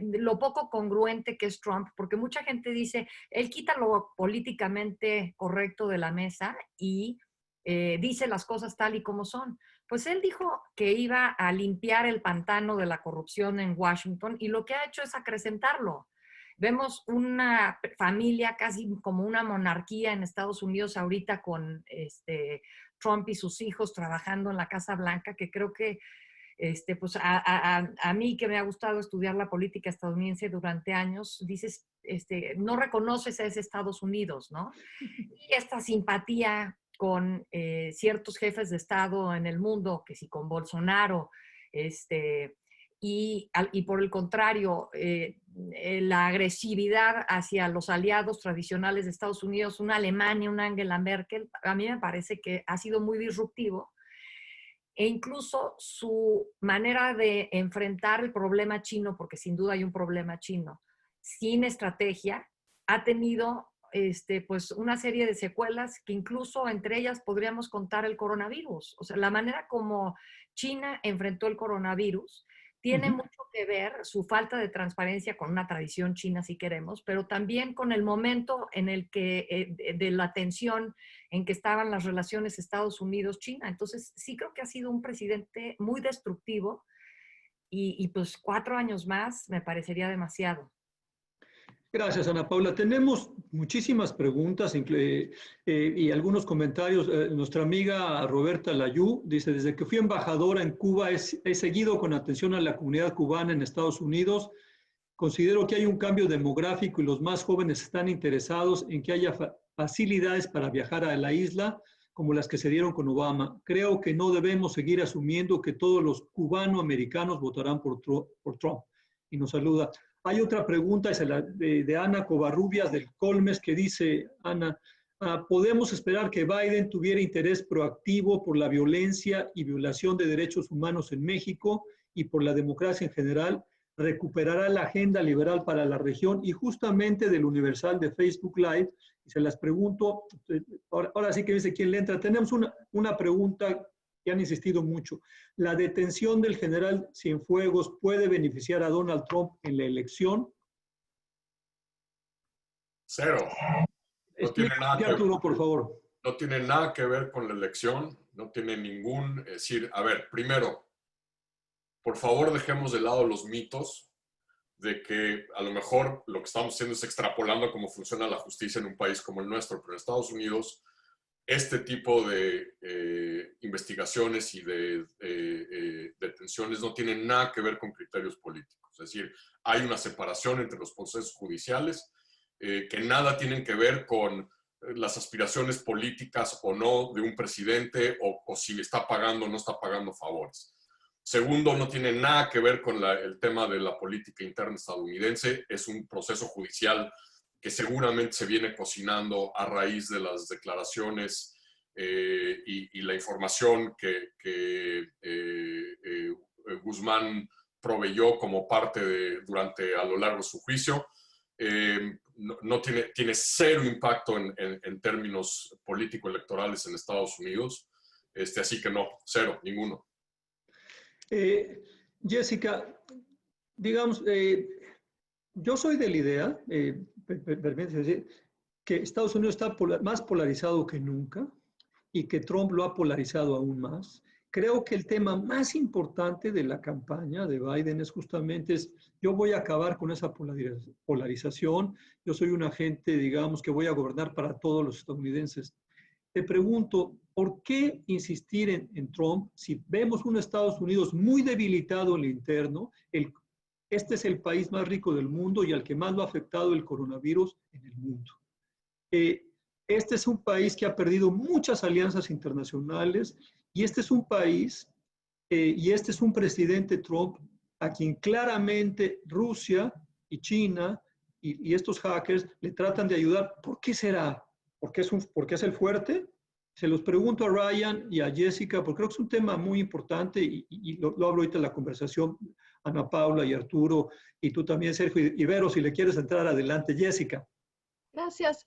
lo poco congruente que es Trump, porque mucha gente dice, él quita lo políticamente correcto de la mesa y dice las cosas tal y como son. Pues él dijo que iba a limpiar el pantano de la corrupción en Washington y lo que ha hecho es acrecentarlo. Vemos una familia casi como una monarquía en Estados Unidos ahorita con Trump y sus hijos trabajando en la Casa Blanca, que creo que pues a mí que me ha gustado estudiar la política estadounidense durante años, dices, no reconoces a ese Estados Unidos, ¿no? Y esta simpatía con ciertos jefes de Estado en el mundo, que si con Bolsonaro, y por el contrario, la agresividad hacia los aliados tradicionales de Estados Unidos, una Alemania, una Angela Merkel, a mí me parece que ha sido muy disruptivo. E incluso su manera de enfrentar el problema chino, porque sin duda hay un problema chino, sin estrategia, ha tenido pues una serie de secuelas que incluso entre ellas podríamos contar el coronavirus. O sea, la manera como China enfrentó el coronavirus tiene mucho que ver su falta de transparencia con una tradición china, si queremos, pero también con el momento en el que, de la tensión en que estaban las relaciones Estados Unidos-China. Entonces, sí creo que ha sido un presidente muy destructivo y pues 4 años más me parecería demasiado. Gracias, Ana Paula. Tenemos muchísimas preguntas y algunos comentarios. Nuestra amiga Roberta Layú dice, desde que fui embajadora en Cuba he seguido con atención a la comunidad cubana en Estados Unidos. Considero que hay un cambio demográfico y los más jóvenes están interesados en que haya facilidades para viajar a la isla, como las que se dieron con Obama. Creo que no debemos seguir asumiendo que todos los cubanoamericanos votarán por Trump. Y nos saluda. Hay otra pregunta, es la de Ana Covarrubias del Colmes, que dice, Ana, ¿podemos esperar que Biden tuviera interés proactivo por la violencia y violación de derechos humanos en México y por la democracia en general, recuperará la agenda liberal para la región y justamente del Universal de Facebook Live. Y se las pregunto, ahora sí que dice quién le entra. Tenemos una pregunta que han insistido mucho. ¿La detención del general Cienfuegos puede beneficiar a Donald Trump en la elección? Cero. No tiene Explica, nada que Arturo, ver, por favor. no tiene nada que ver con la elección, no tiene ningún, es decir, a ver, primero, por favor dejemos de lado los mitos de que a lo mejor lo que estamos haciendo es extrapolando cómo funciona la justicia en un país como el nuestro, pero en Estados Unidos este tipo de investigaciones y de detenciones no tienen nada que ver con criterios políticos. Es decir, hay una separación entre los procesos judiciales que nada tienen que ver con las aspiraciones políticas o no de un presidente o si está pagando o no está pagando favores. Segundo, no tiene nada que ver con el tema de la política interna estadounidense. Es un proceso judicial que seguramente se viene cocinando a raíz de las declaraciones y la información que Guzmán proveyó como parte a lo largo de su juicio. No tiene cero impacto en términos político-electorales en Estados Unidos. Así que no, cero, ninguno. Jessica, digamos, yo soy de la idea, permíteme decir, que Estados Unidos está más polarizado que nunca y que Trump lo ha polarizado aún más. Creo que el tema más importante de la campaña de Biden es justamente yo voy a acabar con esa polarización, yo soy un agente, digamos, que voy a gobernar para todos los estadounidenses. Te pregunto, ¿por qué insistir en Trump si vemos un Estados Unidos muy debilitado en lo interno? Este es el país más rico del mundo y al que más lo ha afectado el coronavirus en el mundo. Este es un país que ha perdido muchas alianzas internacionales y este es un país y este es un presidente Trump a quien claramente Rusia y China y estos hackers le tratan de ayudar. ¿Por qué será? ¿Porque es el fuerte? Se los pregunto a Ryan y a Jessica, porque creo que es un tema muy importante y lo hablo ahorita en la conversación, Ana Paula y Arturo, y tú también, Sergio y Vero, si le quieres entrar adelante. Jessica. Gracias.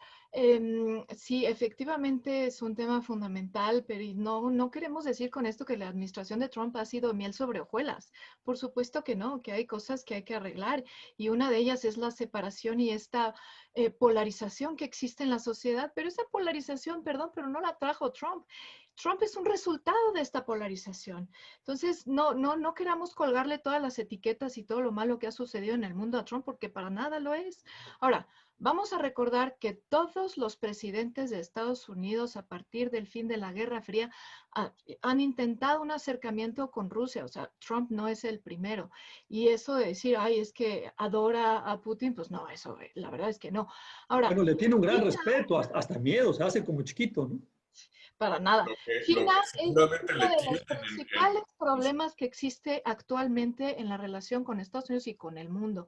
Sí, efectivamente es un tema fundamental, pero no queremos decir con esto que la administración de Trump ha sido miel sobre hojuelas. Por supuesto que no, que hay cosas que hay que arreglar y una de ellas es la separación y esta polarización que existe en la sociedad, pero esa polarización, perdón, pero no la trajo Trump. Trump es un resultado de esta polarización. Entonces, no queramos colgarle todas las etiquetas y todo lo malo que ha sucedido en el mundo a Trump, porque para nada lo es. Ahora, vamos a recordar que todos los presidentes de Estados Unidos a partir del fin de la Guerra Fría han intentado un acercamiento con Rusia. O sea, Trump no es el primero. Y eso de decir, ay, es que adora a Putin, pues no, eso la verdad es que no. Ahora, Bueno, le tiene un gran respeto, hasta miedo, se hace como chiquito, ¿no? Para nada. China es uno de los principales problemas que existe actualmente en la relación con Estados Unidos y con el mundo.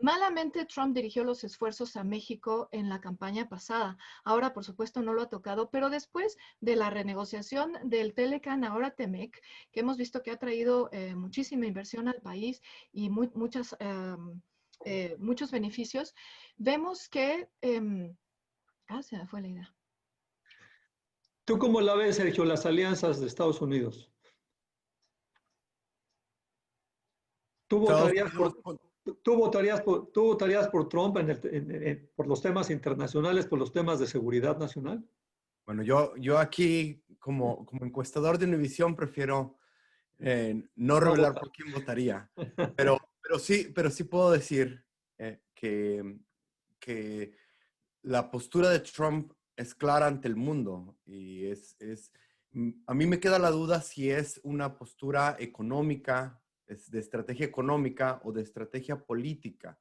Malamente Trump dirigió los esfuerzos a México en la campaña pasada. Ahora, por supuesto, no lo ha tocado, pero después de la renegociación del Telecan, ahora Temec, que hemos visto que ha traído muchísima inversión al país y muchos beneficios, vemos que... se me fue la idea. ¿Tú cómo la ves, Sergio, las alianzas de Estados Unidos? ¿Tú votarías por Trump por los temas internacionales, por los temas de seguridad nacional? Bueno, yo aquí, como encuestador de Univisión, prefiero no revelar por quién votaría. Pero sí puedo decir que la postura de Trump es clara ante el mundo y a mí me queda la duda si es una postura económica, de estrategia económica o de estrategia política.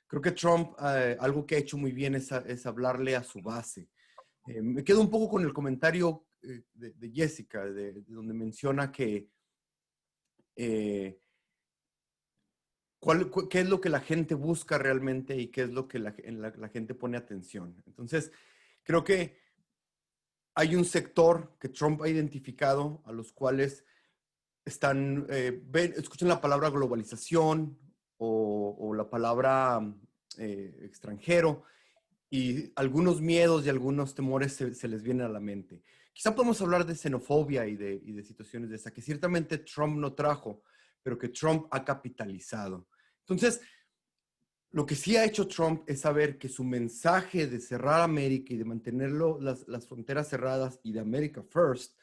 Creo que Trump, algo que ha hecho muy bien es hablarle a su base. Me quedo un poco con el comentario de Jessica, donde menciona que qué es lo que la gente busca realmente y qué es lo que la gente pone atención. Entonces, creo que hay un sector que Trump ha identificado a los cuales escuchan la palabra globalización o la palabra extranjero, y algunos miedos y algunos temores se les vienen a la mente. Quizá podemos hablar de xenofobia y de situaciones de esa, que ciertamente Trump no trajo, pero que Trump ha capitalizado. Entonces, lo que sí ha hecho Trump es saber que su mensaje de cerrar América y de mantenerlo las fronteras cerradas y de America First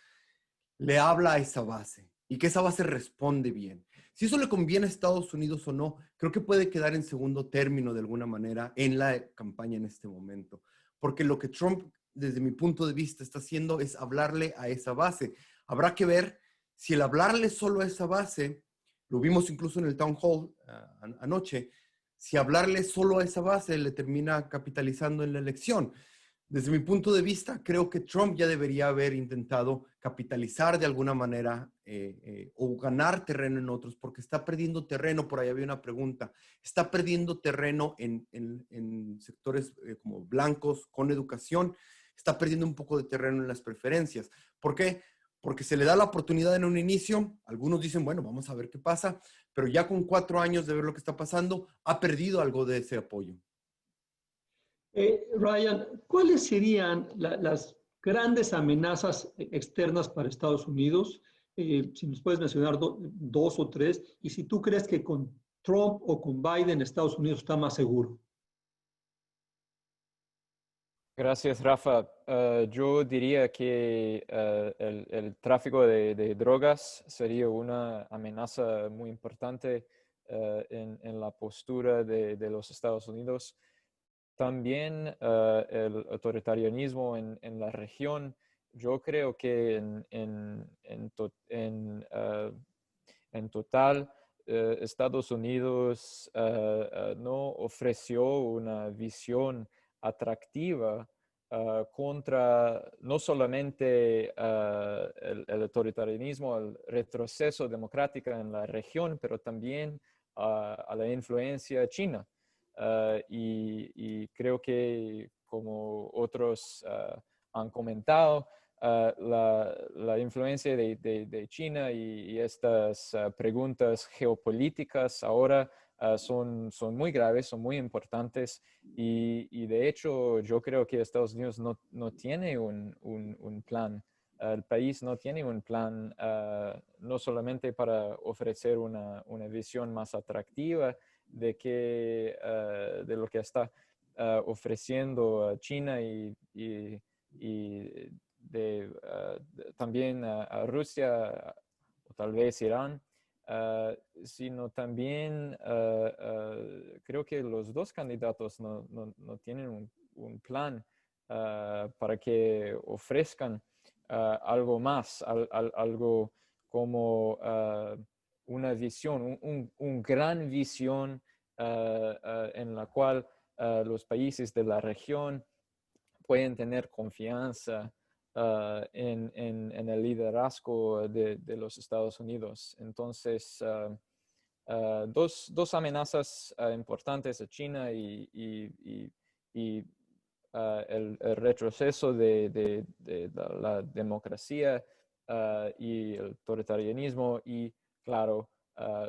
le habla a esa base y que esa base responde bien. Si eso le conviene a Estados Unidos o no, creo que puede quedar en segundo término de alguna manera en la campaña en este momento. Porque lo que Trump, desde mi punto de vista, está haciendo es hablarle a esa base. Habrá que ver si el hablarle solo a esa base, lo vimos incluso en el Town Hall anoche, si hablarle solo a esa base le termina capitalizando en la elección. Desde mi punto de vista, creo que Trump ya debería haber intentado capitalizar de alguna manera o ganar terreno en otros, porque está perdiendo terreno. Por ahí había una pregunta. Está perdiendo terreno en sectores como blancos, con educación. Está perdiendo un poco de terreno en las preferencias. ¿Por qué? Porque se le da la oportunidad en un inicio. Algunos dicen, bueno, vamos a ver qué pasa. Pero ya con 4 años de ver lo que está pasando, ha perdido algo de ese apoyo. Ryan, ¿cuáles serían las grandes amenazas externas para Estados Unidos? Si nos puedes mencionar 2 o 3, y si tú crees que con Trump o con Biden Estados Unidos está más seguro. Gracias, Rafa. Yo diría que el tráfico de drogas sería una amenaza muy importante en la postura de los Estados Unidos. También el autoritarianismo en la región. Yo creo que en total Estados Unidos no ofreció una visión atractiva contra no solamente el autoritarianismo, el retroceso democrático en la región, pero también a la influencia china. Y creo que, como otros han comentado, la influencia de China y estas preguntas geopolíticas ahora son muy graves, son muy importantes, y de hecho yo creo que Estados Unidos no tiene un plan. El país no tiene un plan no solamente para ofrecer una visión más atractiva de lo que está ofreciendo China y también a Rusia o tal vez Irán, sino también creo que los dos candidatos no tienen un plan para que ofrezcan algo más, algo como una visión, un gran visión en la cual los países de la región pueden tener confianza en el liderazgo de los Estados Unidos. Entonces, dos amenazas importantes a China y el retroceso de la democracia y el autoritarianismo y, claro,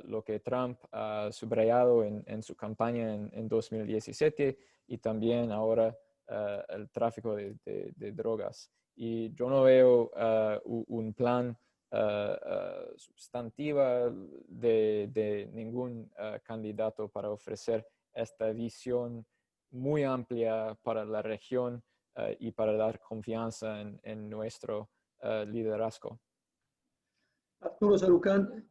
lo que Trump ha subrayado en su campaña en 2017 y también ahora el tráfico de drogas. Y yo no veo un plan sustantivo de ningún candidato para ofrecer esta visión muy amplia para la región y para dar confianza en nuestro liderazgo. Arturo Sarucán,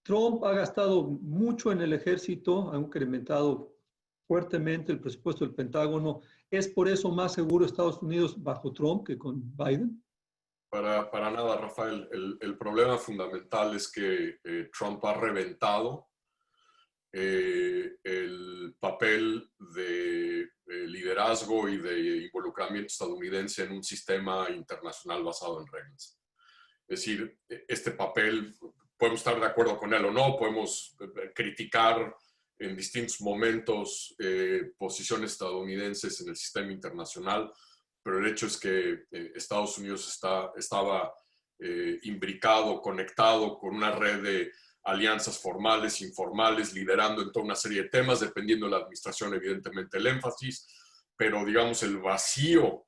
Trump ha gastado mucho en el ejército, ha incrementado fuertemente el presupuesto del Pentágono. ¿Es por eso más seguro Estados Unidos bajo Trump que con Biden? Para nada, Rafael. El problema fundamental es que Trump ha reventado el papel de liderazgo y de involucramiento estadounidense en un sistema internacional basado en reglas. Es decir, este papel, podemos estar de acuerdo con él o no, podemos criticar en distintos momentos posiciones estadounidenses en el sistema internacional, pero el hecho es que Estados Unidos estaba imbricado, conectado con una red de alianzas formales, informales, liderando en toda una serie de temas, dependiendo de la administración, evidentemente, el énfasis, pero digamos el vacío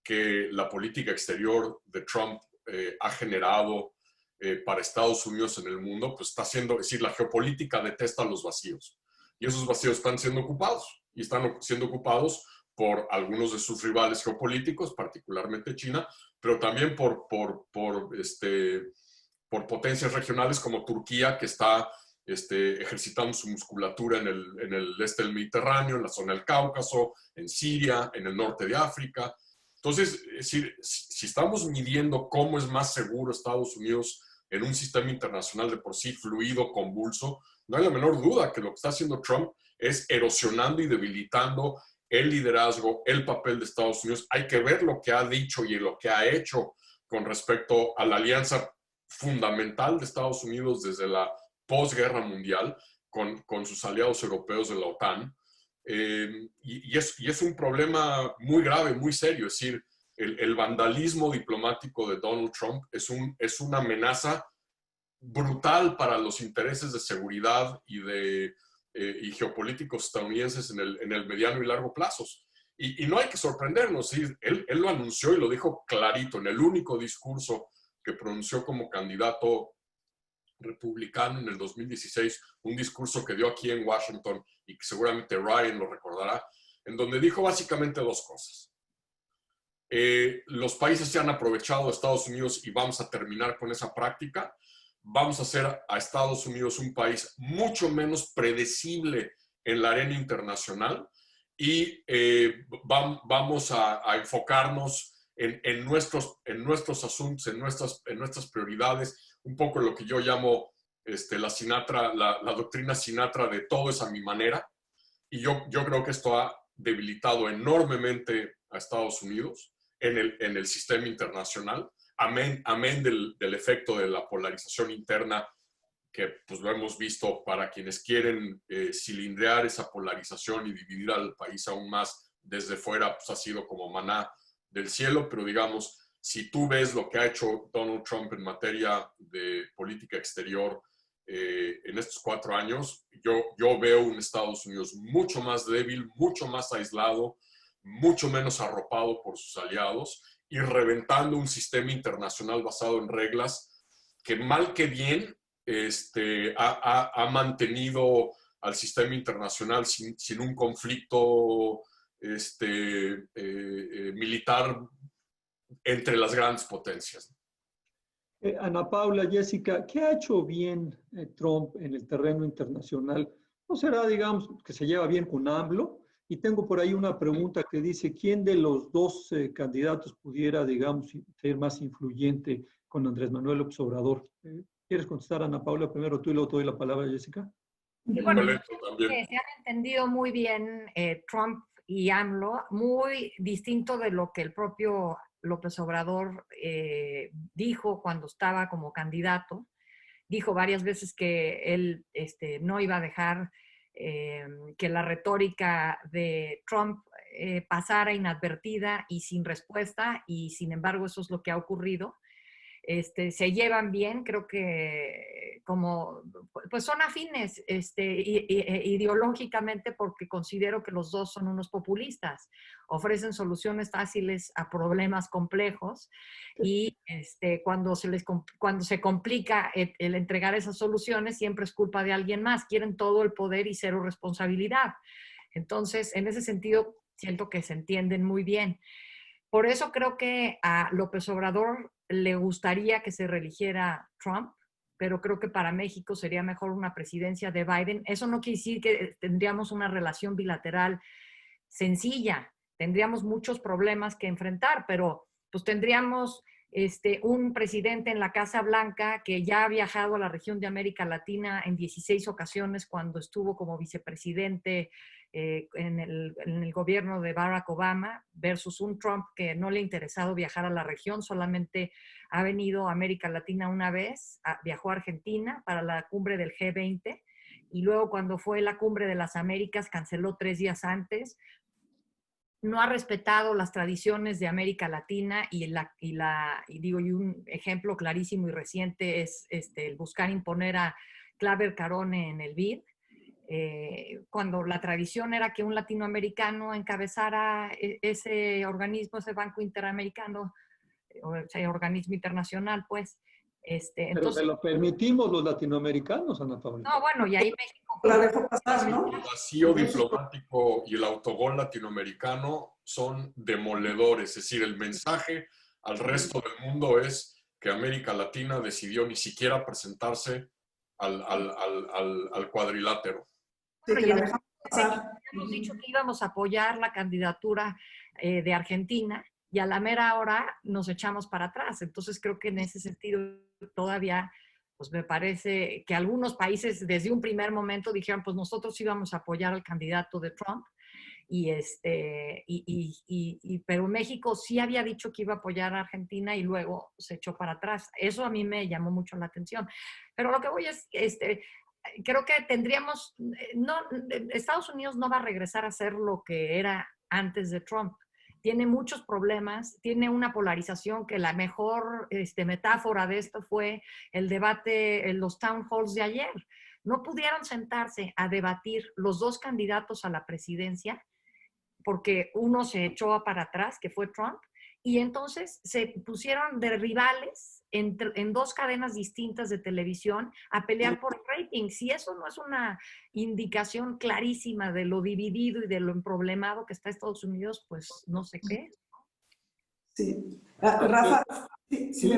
que la política exterior de Trump ha generado para Estados Unidos en el mundo, pues está siendo, es decir, la geopolítica detesta los vacíos. Y esos vacíos están siendo ocupados. Y están siendo ocupados por algunos de sus rivales geopolíticos, particularmente China, pero también por potencias regionales como Turquía, que está ejercitando su musculatura en el este del Mediterráneo, en la zona del Cáucaso, en Siria, en el norte de África. Entonces, es decir, si estamos midiendo cómo es más seguro Estados Unidos en un sistema internacional de por sí fluido, convulso, no hay la menor duda que lo que está haciendo Trump es erosionando y debilitando el liderazgo, el papel de Estados Unidos. Hay que ver lo que ha dicho y lo que ha hecho con respecto a la alianza fundamental de Estados Unidos desde la posguerra mundial con sus aliados europeos de la OTAN. Y es un problema muy grave, muy serio. Es decir, el vandalismo diplomático de Donald Trump es una amenaza brutal para los intereses de seguridad y geopolíticos estadounidenses en el mediano y largo plazos. Y no hay que sorprendernos, ¿sí? Él lo anunció y lo dijo clarito en el único discurso que pronunció como candidato republicano en el 2016, un discurso que dio aquí en Washington y que seguramente Ryan lo recordará, en donde dijo básicamente dos cosas. Los países se han aprovechado de Estados Unidos y vamos a terminar con esa práctica. Vamos a hacer a Estados Unidos un país mucho menos predecible en la arena internacional y vamos a enfocarnos en nuestros asuntos, en nuestras prioridades, un poco lo que yo llamo la doctrina Sinatra de todo es a mi manera. Y yo creo que esto ha debilitado enormemente a Estados Unidos en el sistema internacional. Amén del efecto de la polarización interna que pues lo hemos visto para quienes quieren cilindrear esa polarización y dividir al país aún más desde fuera, pues ha sido como maná del cielo, pero digamos, si tú ves lo que ha hecho Donald Trump en materia de política exterior en estos 4 años, yo veo un Estados Unidos mucho más débil, mucho más aislado, mucho menos arropado por sus aliados y reventando un sistema internacional basado en reglas que mal que bien ha mantenido al sistema internacional sin un conflicto militar entre las grandes potencias. Ana Paula, Jessica, ¿qué ha hecho bien Trump en el terreno internacional? ¿No será, digamos, que se lleva bien con AMLO? Y tengo por ahí una pregunta que dice, ¿quién de los dos candidatos pudiera, digamos, ser más influyente con Andrés Manuel López Obrador? ¿Quieres contestar, Ana Paula, primero tú y luego te doy la palabra, Jessica? Bueno, se han entendido muy bien Trump y AMLO, muy distinto de lo que el propio López Obrador dijo cuando estaba como candidato. Dijo varias veces que él no iba a dejar que la retórica de Trump pasara inadvertida y sin respuesta, y sin embargo eso es lo que ha ocurrido. Se llevan bien, creo que pues son afines ideológicamente, porque considero que los dos son unos populistas, ofrecen soluciones fáciles a problemas complejos y cuando se complica el entregar esas soluciones siempre es culpa de alguien más, quieren todo el poder y cero responsabilidad. Entonces, en ese sentido, siento que se entienden muy bien. Por eso creo que a López Obrador le gustaría que se reeligiera Trump, pero creo que para México sería mejor una presidencia de Biden. Eso no quiere decir que tendríamos una relación bilateral sencilla, tendríamos muchos problemas que enfrentar, pero pues tendríamos un presidente en la Casa Blanca que ya ha viajado a la región de América Latina en 16 ocasiones cuando estuvo como vicepresidente en el gobierno de Barack Obama, versus un Trump que no le ha interesado viajar a la región, solamente ha venido a América Latina una vez, viajó a Argentina para la cumbre del G20 y luego cuando fue la cumbre de las Américas canceló 3 días antes. No ha respetado las tradiciones de América Latina y un ejemplo clarísimo y reciente es el buscar imponer a Claver Carone en el BID, cuando la tradición era que un latinoamericano encabezara ese organismo, ese Banco Interamericano, o ese organismo internacional, pues. Pero Entonces, se lo permitimos los latinoamericanos, Ana Paula. no, bueno, y ahí México... La dejó pasar, ¿no? El vacío diplomático y el autogol latinoamericano son demoledores. Es decir, el mensaje al resto del mundo es que América Latina decidió ni siquiera presentarse al cuadrilátero. Sí, que la dejamos pasar. Hemos dicho que íbamos a apoyar la candidatura de Argentina y a la mera hora nos echamos para atrás. Entonces creo que en ese sentido todavía, pues me parece que algunos países desde un primer momento dijeron, pues nosotros íbamos a apoyar al candidato de Trump. Pero México sí había dicho que iba a apoyar a Argentina y luego se echó para atrás. Eso a mí me llamó mucho la atención. Pero lo que voy es, creo que tendríamos, Estados Unidos no va a regresar a ser lo que era antes de Trump. Tiene muchos problemas, tiene una polarización que la mejor metáfora de esto fue el debate en los town halls de ayer. No pudieron sentarse a debatir los dos candidatos a la presidencia porque uno se echó para atrás, que fue Trump, y entonces se pusieron de rivales en dos cadenas distintas de televisión a pelear por ratings. Y eso no es una indicación clarísima de lo dividido y de lo emproblemado que está Estados Unidos, pues no sé qué. Sí. Rafa, si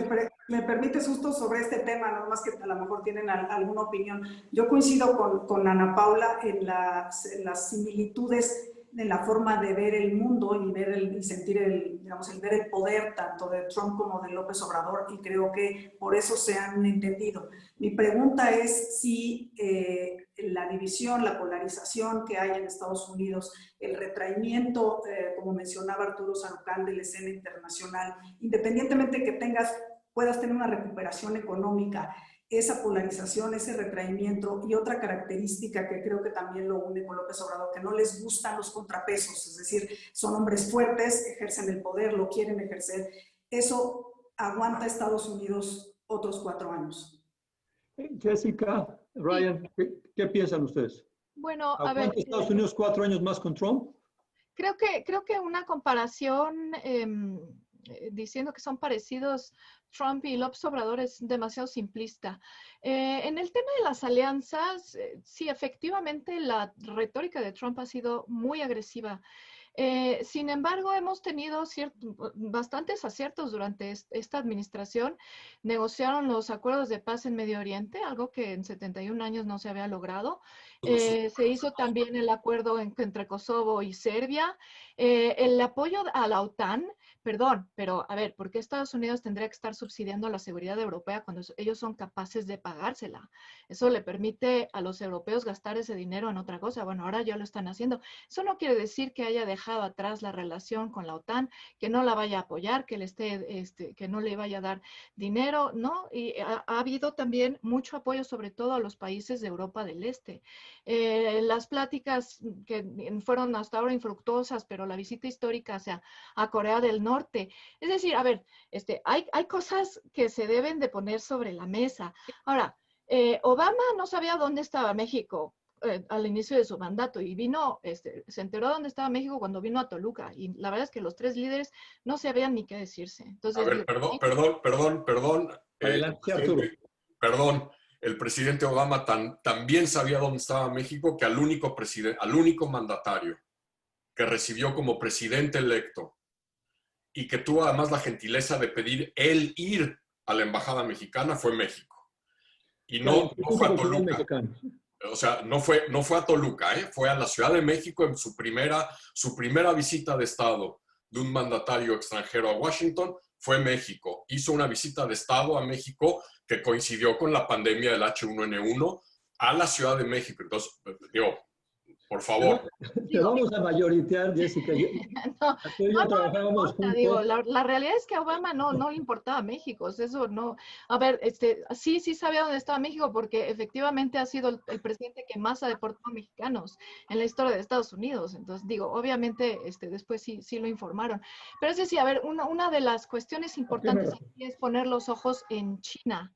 me permites justo sobre este tema, no más que a lo mejor tienen alguna opinión. Yo coincido con Ana Paula en las similitudes en la forma de ver el mundo y sentir ver el poder tanto de Trump como de López Obrador, y creo que por eso se han entendido. Mi pregunta es si la división, la polarización que hay en Estados Unidos, el retraimiento, como mencionaba Arturo Sarucán, de la escena internacional, independientemente que puedas tener una recuperación económica, esa polarización, ese retraimiento, y otra característica que creo que también lo une con López Obrador, que no les gustan los contrapesos, es decir, son hombres fuertes, ejercen el poder, lo quieren ejercer. Eso aguanta Estados Unidos otros 4 años. Jessica, Ryan, ¿qué piensan ustedes? Bueno, a ver, ¿Aguanta Estados Unidos 4 años más con Trump? creo que una comparación diciendo que son parecidos Trump y López Obrador es demasiado simplista. En el tema de las alianzas, sí, efectivamente la retórica de Trump ha sido muy agresiva. Sin embargo, hemos tenido bastantes aciertos durante esta administración. Negociaron los acuerdos de paz en Medio Oriente, algo que en 71 años no se había logrado. Se hizo también el acuerdo entre Kosovo y Serbia. El apoyo a la OTAN, perdón, pero a ver, ¿por qué Estados Unidos tendría que estar subsidiando la seguridad europea cuando ellos son capaces de pagársela? Eso le permite a los europeos gastar ese dinero en otra cosa. Bueno, ahora ya lo están haciendo. Eso no quiere decir que haya dejado atrás la relación con la OTAN, que no la vaya a apoyar, que no le vaya a dar dinero, ¿no? Y ha habido también mucho apoyo, sobre todo a los países de Europa del Este. Las pláticas que fueron hasta ahora infructuosas, pero la visita histórica a Corea del Norte. Es decir, a ver, hay cosas que se deben de poner sobre la mesa. Ahora, Obama no sabía dónde estaba México al inicio de su mandato y se enteró dónde estaba México cuando vino a Toluca, y la verdad es que los 3 líderes no sabían ni qué decirse. Entonces, A ver, perdón. Adelante, Arturo. Perdón, el presidente Obama también sabía dónde estaba México, que al único mandatario que recibió como presidente electo y que tuvo además la gentileza de pedir él ir a la embajada mexicana fue México. Y no fue a Toluca. O sea, no fue a Toluca, fue a la Ciudad de México en su primera visita de Estado de un mandatario extranjero a Washington, fue México. Hizo una visita de Estado a México que coincidió con la pandemia del H1N1 a la Ciudad de México. Entonces, digo, por favor. Te vamos a mayoritear, Jessica. No trabajábamos juntos. Digo, la realidad es que a Obama no le importaba México. Eso no. A ver, sí sabía dónde estaba México porque efectivamente ha sido el presidente que más ha deportado a mexicanos en la historia de Estados Unidos. Entonces, digo, obviamente después sí lo informaron. Pero es decir, a ver, una de las cuestiones importantes aquí es poner los ojos en China.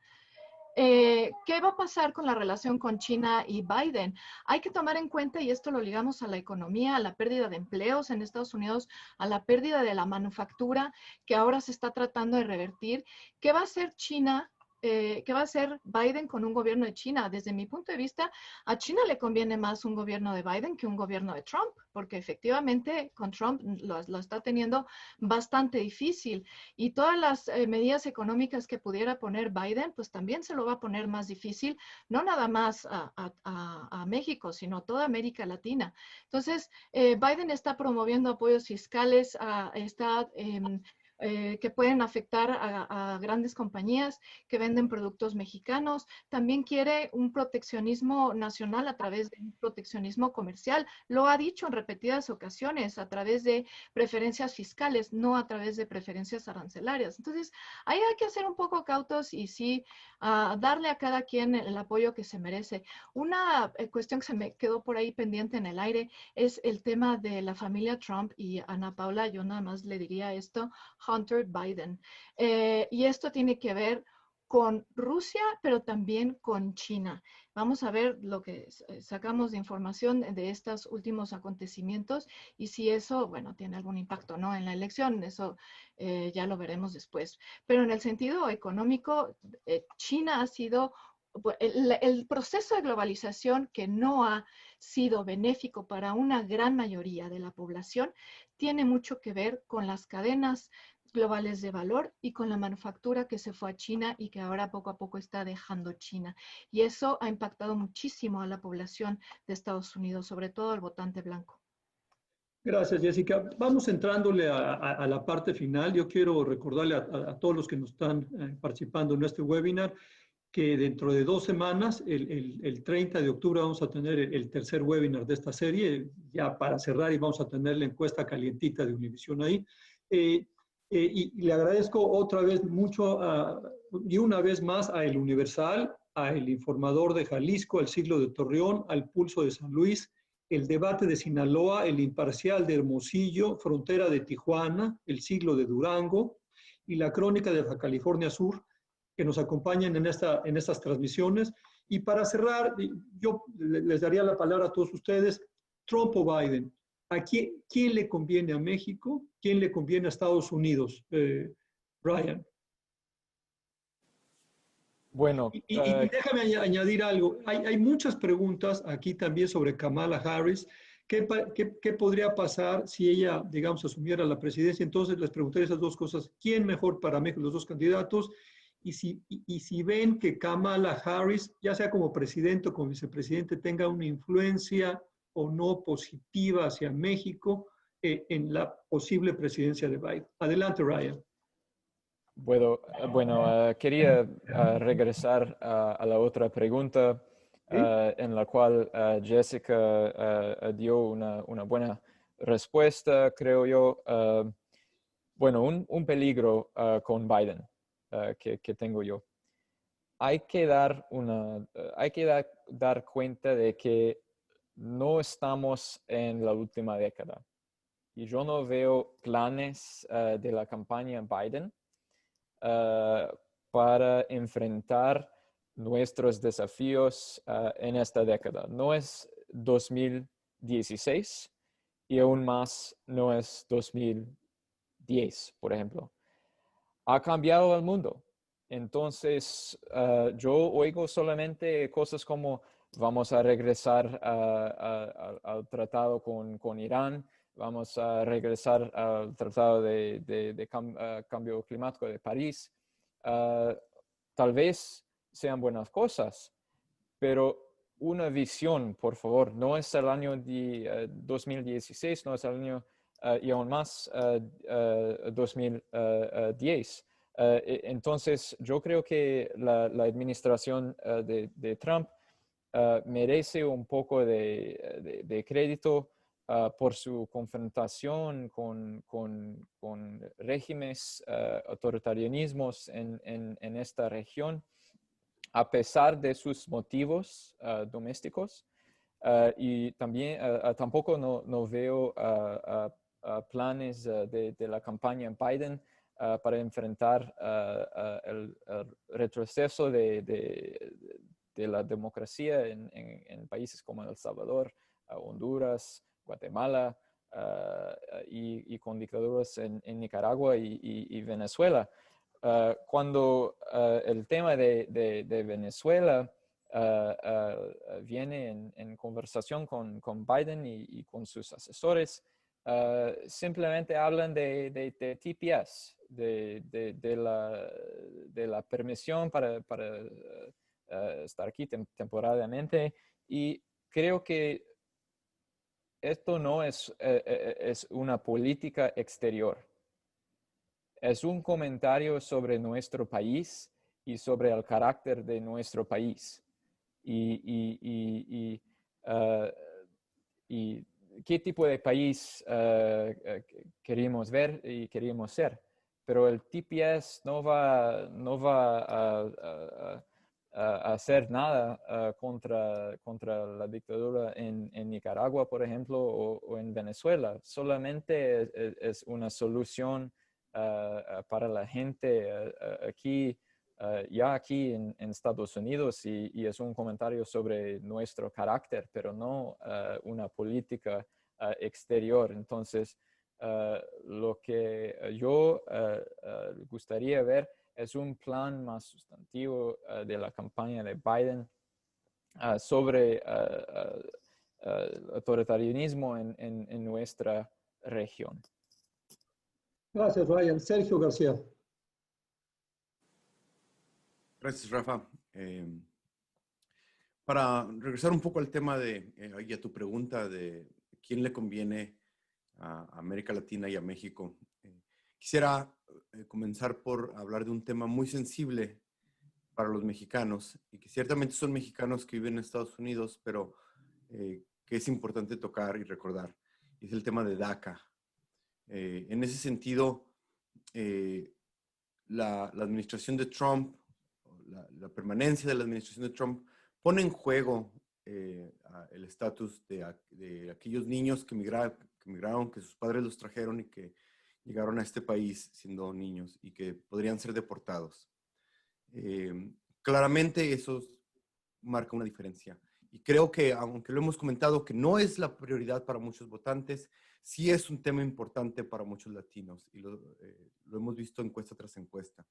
¿qué va a pasar con la relación con China y Biden? Hay que tomar en cuenta, y esto lo ligamos a la economía, a la pérdida de empleos en Estados Unidos, a la pérdida de la manufactura que ahora se está tratando de revertir. ¿Qué va a hacer China? ¿Qué va a hacer Biden con un gobierno de China? Desde mi punto de vista, a China le conviene más un gobierno de Biden que un gobierno de Trump, porque efectivamente con Trump lo está teniendo bastante difícil. Y todas las medidas económicas que pudiera poner Biden, pues también se lo va a poner más difícil, no nada más a México, sino a toda América Latina. Entonces, Biden está promoviendo apoyos fiscales, que pueden afectar a grandes compañías que venden productos mexicanos. También quiere un proteccionismo nacional a través de un proteccionismo comercial. Lo ha dicho en repetidas ocasiones, a través de preferencias fiscales, no a través de preferencias arancelarias. Entonces, ahí hay que ser un poco cautos y sí darle a cada quien el apoyo que se merece. Una cuestión que se me quedó por ahí pendiente en el aire es el tema de la familia Trump y Ana Paula. Yo nada más le diría esto: Hunter Biden. Y esto tiene que ver con Rusia, pero también con China. Vamos a ver lo que sacamos de información de estos últimos acontecimientos y si eso, bueno, tiene algún impacto, ¿no?, en la elección. Eso ya lo veremos después. Pero en el sentido económico, China ha sido el proceso de globalización, que no ha sido benéfico para una gran mayoría de la población, tiene mucho que ver con las cadenas globales de valor y con la manufactura que se fue a China y que ahora poco a poco está dejando China. Y eso ha impactado muchísimo a la población de Estados Unidos, sobre todo al votante blanco. Gracias, Jessica. Vamos entrándole a la parte final. Yo quiero recordarle a todos los que nos están participando en este webinar que dentro de 2 semanas, el 30 de octubre, vamos a tener el tercer webinar de esta serie, ya para cerrar, y vamos a tener la encuesta calientita de Univision ahí. Y le agradezco otra vez mucho y una vez más a El Universal, a El Informador de Jalisco, al Siglo de Torreón, al Pulso de San Luis, El Debate de Sinaloa, El Imparcial de Hermosillo, Frontera de Tijuana, El Siglo de Durango y La Crónica de Baja California Sur, que nos acompañan en estas transmisiones. Y para cerrar, yo les daría la palabra a todos ustedes. Trump o Biden, ¿a quién le conviene a México? ¿Quién le conviene a Estados Unidos? Ryan. Bueno, Y déjame añadir algo. Hay muchas preguntas aquí también sobre Kamala Harris. ¿Qué podría pasar si ella, digamos, asumiera la presidencia? Entonces les preguntaría esas dos cosas. ¿Quién mejor para México, los dos candidatos? Y si ven que Kamala Harris, ya sea como presidente o como vicepresidente, tenga una influencia o no positiva hacia México en la posible presidencia de Biden. Adelante, Ryan. Bueno, quería regresar a la otra pregunta en la cual Jessica dio una buena respuesta, creo yo. Bueno, un peligro con Biden que tengo yo. Hay que dar cuenta de que no estamos en la última década. Y yo no veo planes de la campaña Biden para enfrentar nuestros desafíos en esta década. No es 2016 y aún más no es 2010, por ejemplo. Ha cambiado el mundo. Entonces, yo oigo solamente cosas como vamos a regresar al tratado con Irán, vamos a regresar al Tratado de Cambio Climático de París. Tal vez sean buenas cosas, pero una visión, por favor. No es el año 2016, no es el año y aún más 2010. Entonces, yo creo que la administración de Trump merece un poco de crédito por su confrontación con regímenes autoritarianismos en esta región, a pesar de sus motivos domésticos. Y también tampoco no veo planes de la campaña Biden para enfrentar el retroceso de la democracia en países como El Salvador, Honduras, Guatemala, y con dictaduras en Nicaragua y Venezuela. Cuando el tema de Venezuela viene en conversación con Biden y con sus asesores, simplemente hablan de TPS, de la permisión para estar aquí temporalmente, y creo que esto no es una política exterior. Es un comentario sobre nuestro país y sobre el carácter de nuestro país. Y qué tipo de país queremos ver y queremos ser. Pero el TPS no va a hacer nada contra la dictadura en Nicaragua, por ejemplo, o en Venezuela. Solamente es una solución para la gente aquí, aquí en Estados Unidos, y es un comentario sobre nuestro carácter, pero no una política exterior. Entonces, lo que yo gustaría ver es un plan más sustantivo de la campaña de Biden sobre autoritarianismo en nuestra región. Gracias, Ryan. Sergio García. Gracias, Rafa. Para regresar un poco al tema y a tu pregunta de quién le conviene a América Latina y a México, quisiera comenzar por hablar de un tema muy sensible para los mexicanos, y que ciertamente son mexicanos que viven en Estados Unidos, pero que es importante tocar y recordar. Es el tema de DACA. En ese sentido, la administración de Trump, la permanencia de la administración de Trump, pone en juego el estatus de aquellos niños que migraron, que sus padres los trajeron y que llegaron a este país siendo niños y que podrían ser deportados. Claramente eso marca una diferencia. Y creo que, aunque lo hemos comentado, que no es la prioridad para muchos votantes, sí es un tema importante para muchos latinos, y lo hemos visto encuesta tras encuesta.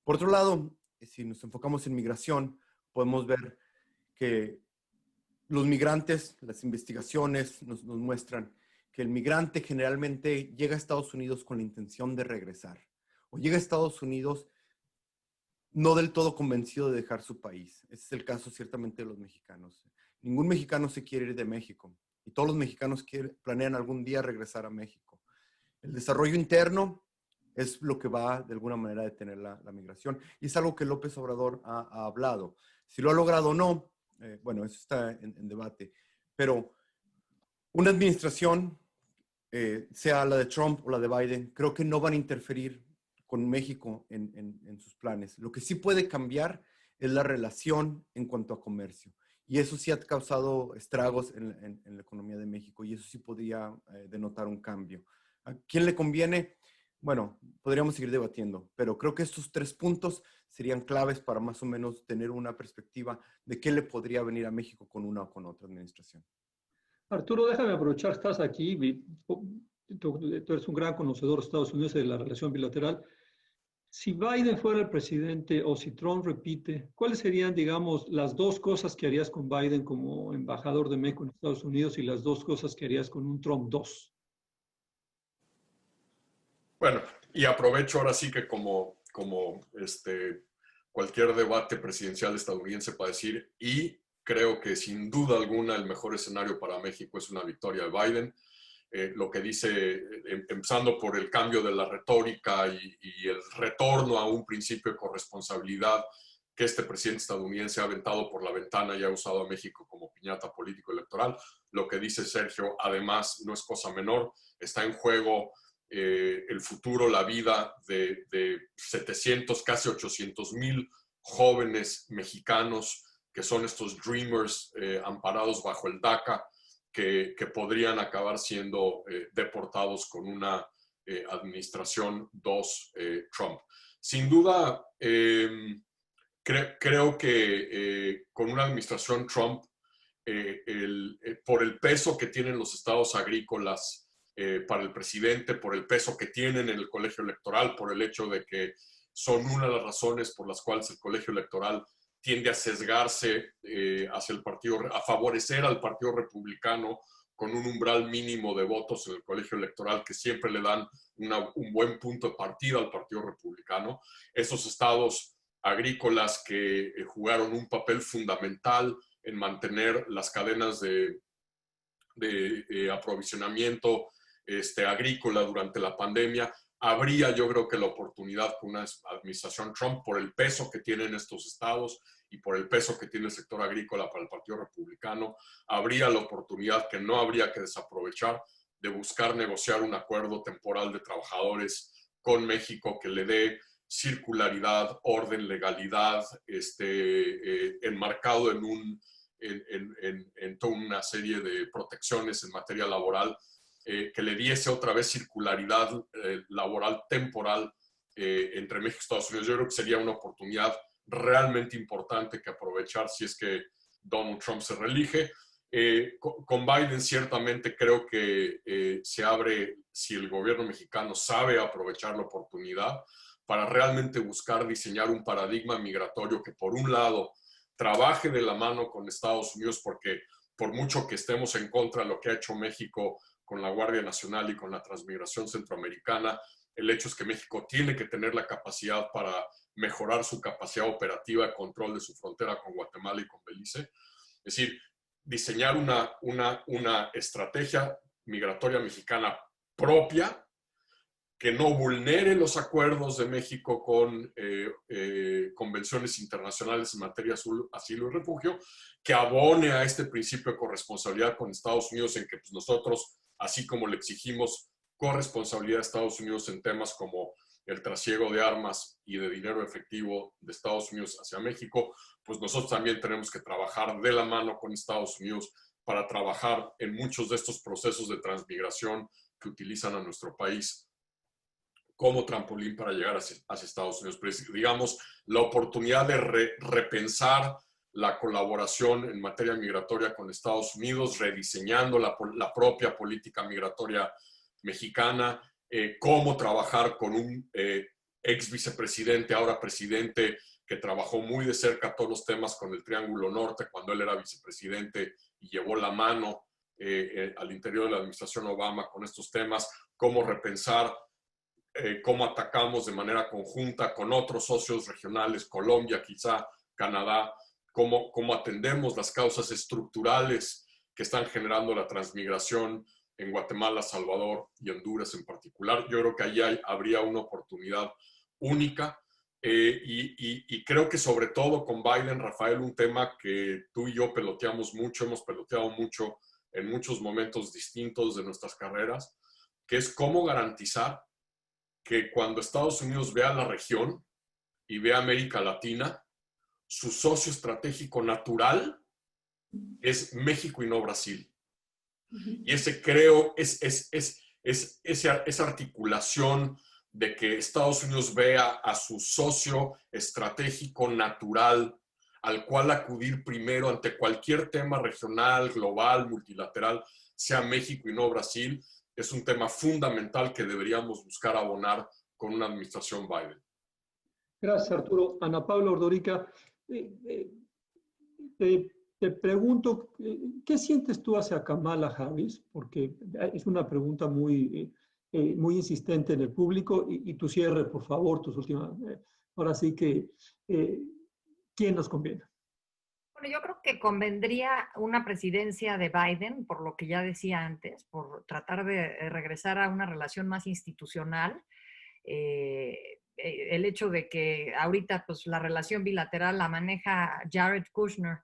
Por otro lado, si nos enfocamos en migración, podemos ver que los migrantes, las investigaciones nos muestran que el migrante generalmente llega a Estados Unidos con la intención de regresar, o llega a Estados Unidos no del todo convencido de dejar su país. Ese es el caso ciertamente de los mexicanos. Ningún mexicano se quiere ir de México, y todos los mexicanos planean algún día regresar a México. El desarrollo interno es lo que va de alguna manera a detener la migración, y es algo que López Obrador ha hablado. Si lo ha logrado o no, bueno, eso está en debate, pero una administración, sea la de Trump o la de Biden, creo que no van a interferir con México en sus planes. Lo que sí puede cambiar es la relación en cuanto a comercio, y eso sí ha causado estragos en la economía de México, y eso sí podría denotar un cambio. ¿A quién le conviene? Bueno, podríamos seguir debatiendo, pero creo que estos 3 puntos serían claves para más o menos tener una perspectiva de qué le podría venir a México con una o con otra administración. Arturo, déjame aprovechar, estás aquí, tú eres un gran conocedor de Estados Unidos y de la relación bilateral. Si Biden fuera el presidente, o si Trump repite, ¿cuáles serían, digamos, las 2 cosas que harías con Biden como embajador de México en Estados Unidos, y las 2 cosas que harías con un Trump 2? Bueno, y aprovecho ahora sí que como cualquier debate presidencial estadounidense para decir, y creo que sin duda alguna el mejor escenario para México es una victoria de Biden. Lo que dice, empezando por el cambio de la retórica y el retorno a un principio de corresponsabilidad que este presidente estadounidense ha aventado por la ventana y ha usado a México como piñata político-electoral. Lo que dice Sergio, además, no es cosa menor. Está en juego el futuro, la vida de 700, casi 800,000 jóvenes mexicanos que son estos dreamers amparados bajo el DACA, que podrían acabar siendo deportados con una administración 2 Trump. Sin duda, creo que con una administración Trump, por el peso que tienen los estados agrícolas para el presidente, por el peso que tienen en el colegio electoral, por el hecho de que son una de las razones por las cuales el colegio electoral tiende a sesgarse hacia el partido, a favorecer al partido republicano con un umbral mínimo de votos en el colegio electoral que siempre le dan un buen punto de partida al partido republicano. Esos estados agrícolas que jugaron un papel fundamental en mantener las cadenas de aprovisionamiento agrícola durante la pandemia, habría, yo creo que la oportunidad con una administración Trump, por el peso que tienen estos estados y por el peso que tiene el sector agrícola para el Partido Republicano, habría la oportunidad que no habría que desaprovechar de buscar negociar un acuerdo temporal de trabajadores con México que le dé circularidad, orden, legalidad, enmarcado en toda una serie de protecciones en materia laboral, que le diese otra vez circularidad laboral temporal entre México y Estados Unidos. Yo creo que sería una oportunidad realmente importante que aprovechar si es que Donald Trump se reelige. Con Biden ciertamente creo que se abre, si el gobierno mexicano sabe aprovechar la oportunidad para realmente buscar diseñar un paradigma migratorio que por un lado trabaje de la mano con Estados Unidos, porque por mucho que estemos en contra de lo que ha hecho México con la Guardia Nacional y con la transmigración centroamericana, el hecho es que México tiene que tener la capacidad para mejorar su capacidad operativa de control de su frontera con Guatemala y con Belice. Es decir, diseñar una estrategia migratoria mexicana propia que no vulnere los acuerdos de México con convenciones internacionales en materia de asilo y refugio, que abone a este principio de corresponsabilidad con Estados Unidos, en que pues, nosotros, así como le exigimos corresponsabilidad a Estados Unidos en temas como el trasiego de armas y de dinero efectivo de Estados Unidos hacia México, pues nosotros también tenemos que trabajar de la mano con Estados Unidos para trabajar en muchos de estos procesos de transmigración que utilizan a nuestro país como trampolín para llegar hacia Estados Unidos. Pero, digamos, la oportunidad de repensar la colaboración en materia migratoria con Estados Unidos, rediseñando la propia política migratoria mexicana, cómo trabajar con un ex vicepresidente, ahora presidente, que trabajó muy de cerca todos los temas con el Triángulo Norte cuando él era vicepresidente y llevó la mano al interior de la administración Obama con estos temas, cómo repensar cómo atacamos de manera conjunta con otros socios regionales, Colombia, quizá Canadá, cómo atendemos las causas estructurales que están generando la transmigración en Guatemala, Salvador y Honduras en particular. Yo creo que ahí habría una oportunidad única y creo que sobre todo con Biden, Rafael, un tema que tú y yo peloteamos mucho, hemos peloteado mucho en muchos momentos distintos de nuestras carreras, que es cómo garantizar que cuando Estados Unidos vea la región y vea América Latina, su socio estratégico natural es México y no Brasil. Y ese creo esa articulación de que Estados Unidos vea a su socio estratégico natural al cual acudir primero ante cualquier tema regional, global, multilateral, sea México y no Brasil, es un tema fundamental que deberíamos buscar abonar con una administración Biden. Gracias, Arturo. Ana Paula Ordorica, te pregunto, ¿qué sientes tú hacia Kamala Harris? Porque es una pregunta muy insistente en el público. Y tu cierre, por favor, tus últimas. Ahora sí que, ¿quién nos conviene? Bueno, yo creo que convendría una presidencia de Biden, por lo que ya decía antes, por tratar de regresar a una relación más institucional. El hecho de que ahorita pues, la relación bilateral la maneja Jared Kushner,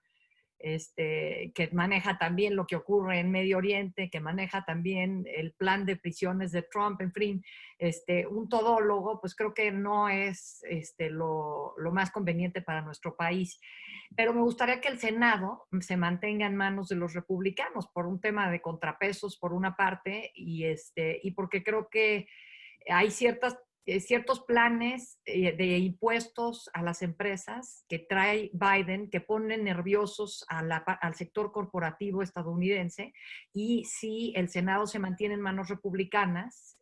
que maneja también lo que ocurre en Medio Oriente, que maneja también el plan de prisiones de Trump, en fin, un todólogo, pues creo que no es lo más conveniente para nuestro país. Pero me gustaría que el Senado se mantenga en manos de los republicanos por un tema de contrapesos, por una parte, y porque creo que hay ciertos planes de impuestos a las empresas que trae Biden que ponen nerviosos al sector corporativo estadounidense, y si el Senado se mantiene en manos republicanas,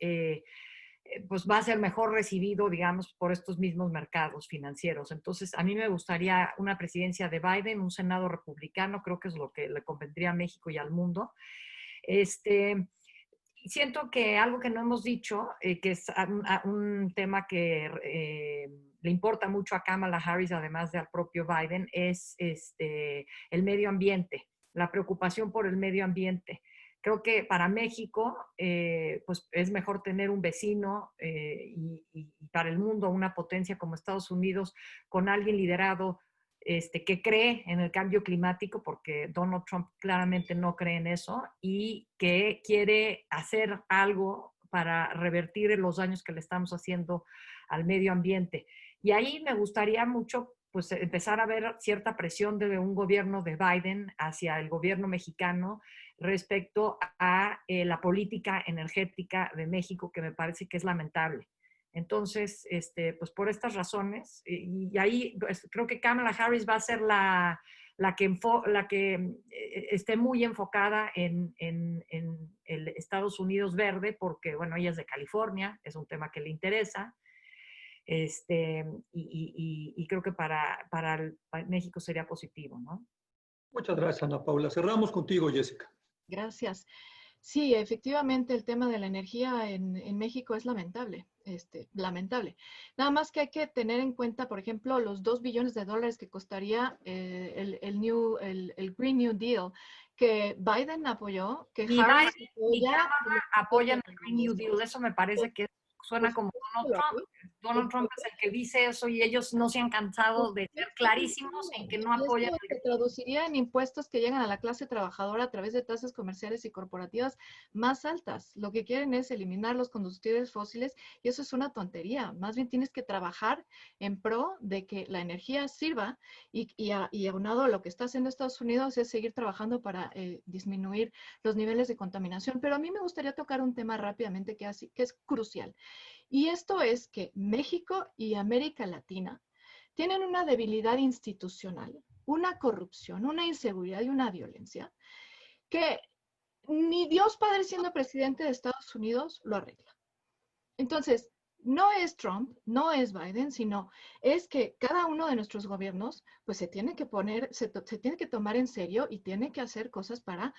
pues va a ser mejor recibido, digamos, por estos mismos mercados financieros. Entonces, a mí me gustaría una presidencia de Biden, un Senado republicano, creo que es lo que le convendría a México y al mundo. Siento que algo que no hemos dicho, que es un tema que le importa mucho a Kamala Harris, además del propio Biden, es el medio ambiente, la preocupación por el medio ambiente. Creo que para México, pues es mejor tener un vecino y para el mundo una potencia como Estados Unidos, con alguien liderado que cree en el cambio climático, porque Donald Trump claramente no cree en eso, y que quiere hacer algo para revertir los daños que le estamos haciendo al medio ambiente. Y ahí me gustaría mucho pues empezar a ver cierta presión de un gobierno de Biden hacia el gobierno mexicano respecto a la política energética de México, que me parece que es lamentable. Entonces, pues por estas razones, y ahí pues, creo que Kamala Harris va a ser la que esté muy enfocada en el Estados Unidos verde, porque, bueno, ella es de California, es un tema que le interesa, y creo que para México sería positivo, ¿no? Muchas gracias, Ana Paula. Cerramos contigo, Jessica. Gracias. Sí, efectivamente el tema de la energía en México es lamentable, lamentable. Nada más que hay que tener en cuenta, por ejemplo, los $2 billones que costaría el Green New Deal, que Biden apoyó, que Y Harris Biden y Kamala apoyan el Green New Deal. Eso me parece que suena como Donald Trump. Donald Trump es el que dice eso y ellos no se han cansado de ser clarísimos en que no apoyan. Y esto se traduciría en impuestos que llegan a la clase trabajadora a través de tasas comerciales y corporativas más altas. Lo que quieren es eliminar los combustibles fósiles y eso es una tontería. Más bien tienes que trabajar en pro de que la energía sirva y aunado a lo que está haciendo Estados Unidos es seguir trabajando para disminuir los niveles de contaminación. Pero a mí me gustaría tocar un tema rápidamente que es crucial. Y esto es que México y América Latina tienen una debilidad institucional, una corrupción, una inseguridad y una violencia que ni Dios Padre siendo presidente de Estados Unidos lo arregla. Entonces, no es Trump, no es Biden, sino es que cada uno de nuestros gobiernos pues se tiene que tiene que tomar en serio y tiene que hacer cosas para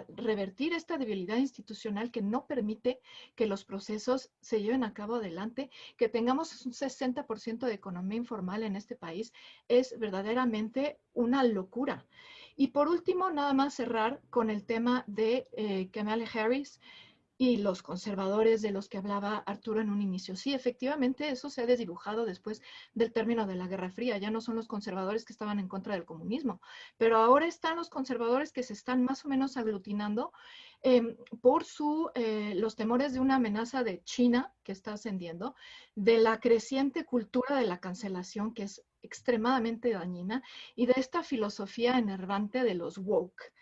revertir esta debilidad institucional que no permite que los procesos se lleven a cabo adelante, que tengamos un 60% de economía informal en este país, es verdaderamente una locura. Y por último, nada más cerrar con el tema de Kamala Harris y los conservadores de los que hablaba Arturo en un inicio. Sí, efectivamente, eso se ha desdibujado después del término de la Guerra Fría. Ya no son los conservadores que estaban en contra del comunismo, pero ahora están los conservadores que se están más o menos aglutinando por los temores de una amenaza de China que está ascendiendo, de la creciente cultura de la cancelación que es extremadamente dañina y de esta filosofía enervante de los woke.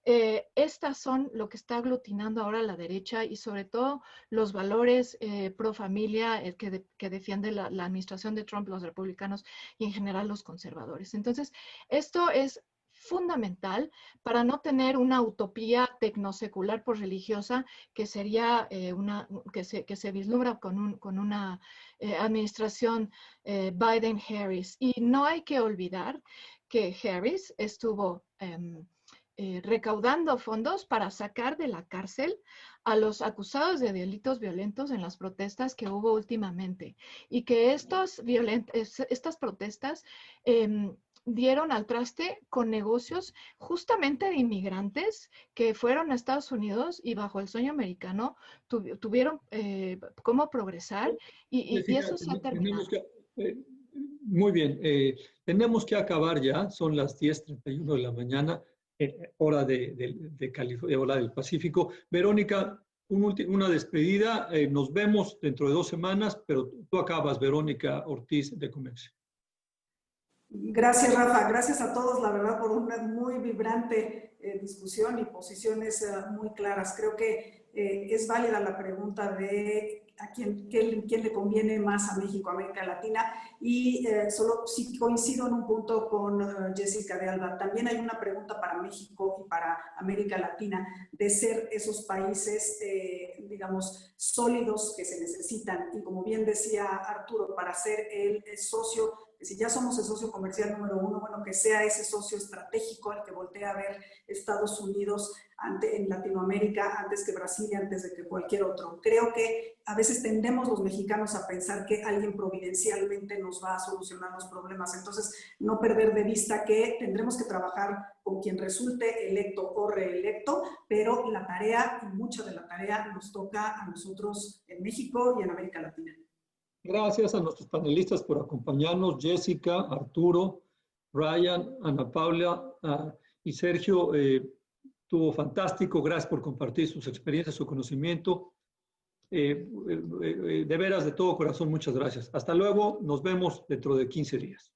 Estas son lo que está aglutinando ahora la derecha y sobre todo los valores pro familia que defiende la administración de Trump, los republicanos y en general los conservadores. Entonces, esto es fundamental para no tener una utopía tecnosecular por religiosa que sería que se vislumbra con una administración Biden-Harris. Y no hay que olvidar que Harris estuvo recaudando fondos para sacar de la cárcel a los acusados de delitos violentos en las protestas que hubo últimamente y que estas protestas dieron al traste con negocios justamente de inmigrantes que fueron a Estados Unidos y bajo el sueño americano tuvieron cómo progresar y eso se ha terminado. Muy bien, tenemos que acabar ya, son las 10:31 de la mañana. Hora de California, hora del Pacífico. Verónica, una despedida. Nos vemos dentro de 2 semanas, pero tú acabas, Verónica Ortiz de Comex. Gracias, Rafa. Gracias a todos, la verdad, por una muy vibrante discusión y posiciones muy claras. Creo que es válida la pregunta de a quién le conviene más a México, a América Latina, y solo sí coincido en un punto con Jessica de Alba. También hay una pregunta para México y para América Latina de ser esos países, digamos, sólidos que se necesitan. Y como bien decía Arturo, para ser el socio, si ya somos el socio comercial número 1, bueno, que sea ese socio estratégico al que voltea a ver Estados Unidos en Latinoamérica antes que Brasil y antes de que cualquier otro. Creo que a veces tendemos los mexicanos a pensar que alguien providencialmente nos va a solucionar los problemas. Entonces, no perder de vista que tendremos que trabajar con quien resulte electo o reelecto, pero la tarea, y mucha de la tarea, nos toca a nosotros en México y en América Latina. Gracias a nuestros panelistas por acompañarnos, Jessica, Arturo, Ryan, Ana Paula y Sergio. Estuvo fantástico, gracias por compartir sus experiencias, su conocimiento. De veras, de todo corazón, muchas gracias. Hasta luego, nos vemos dentro de 15 días.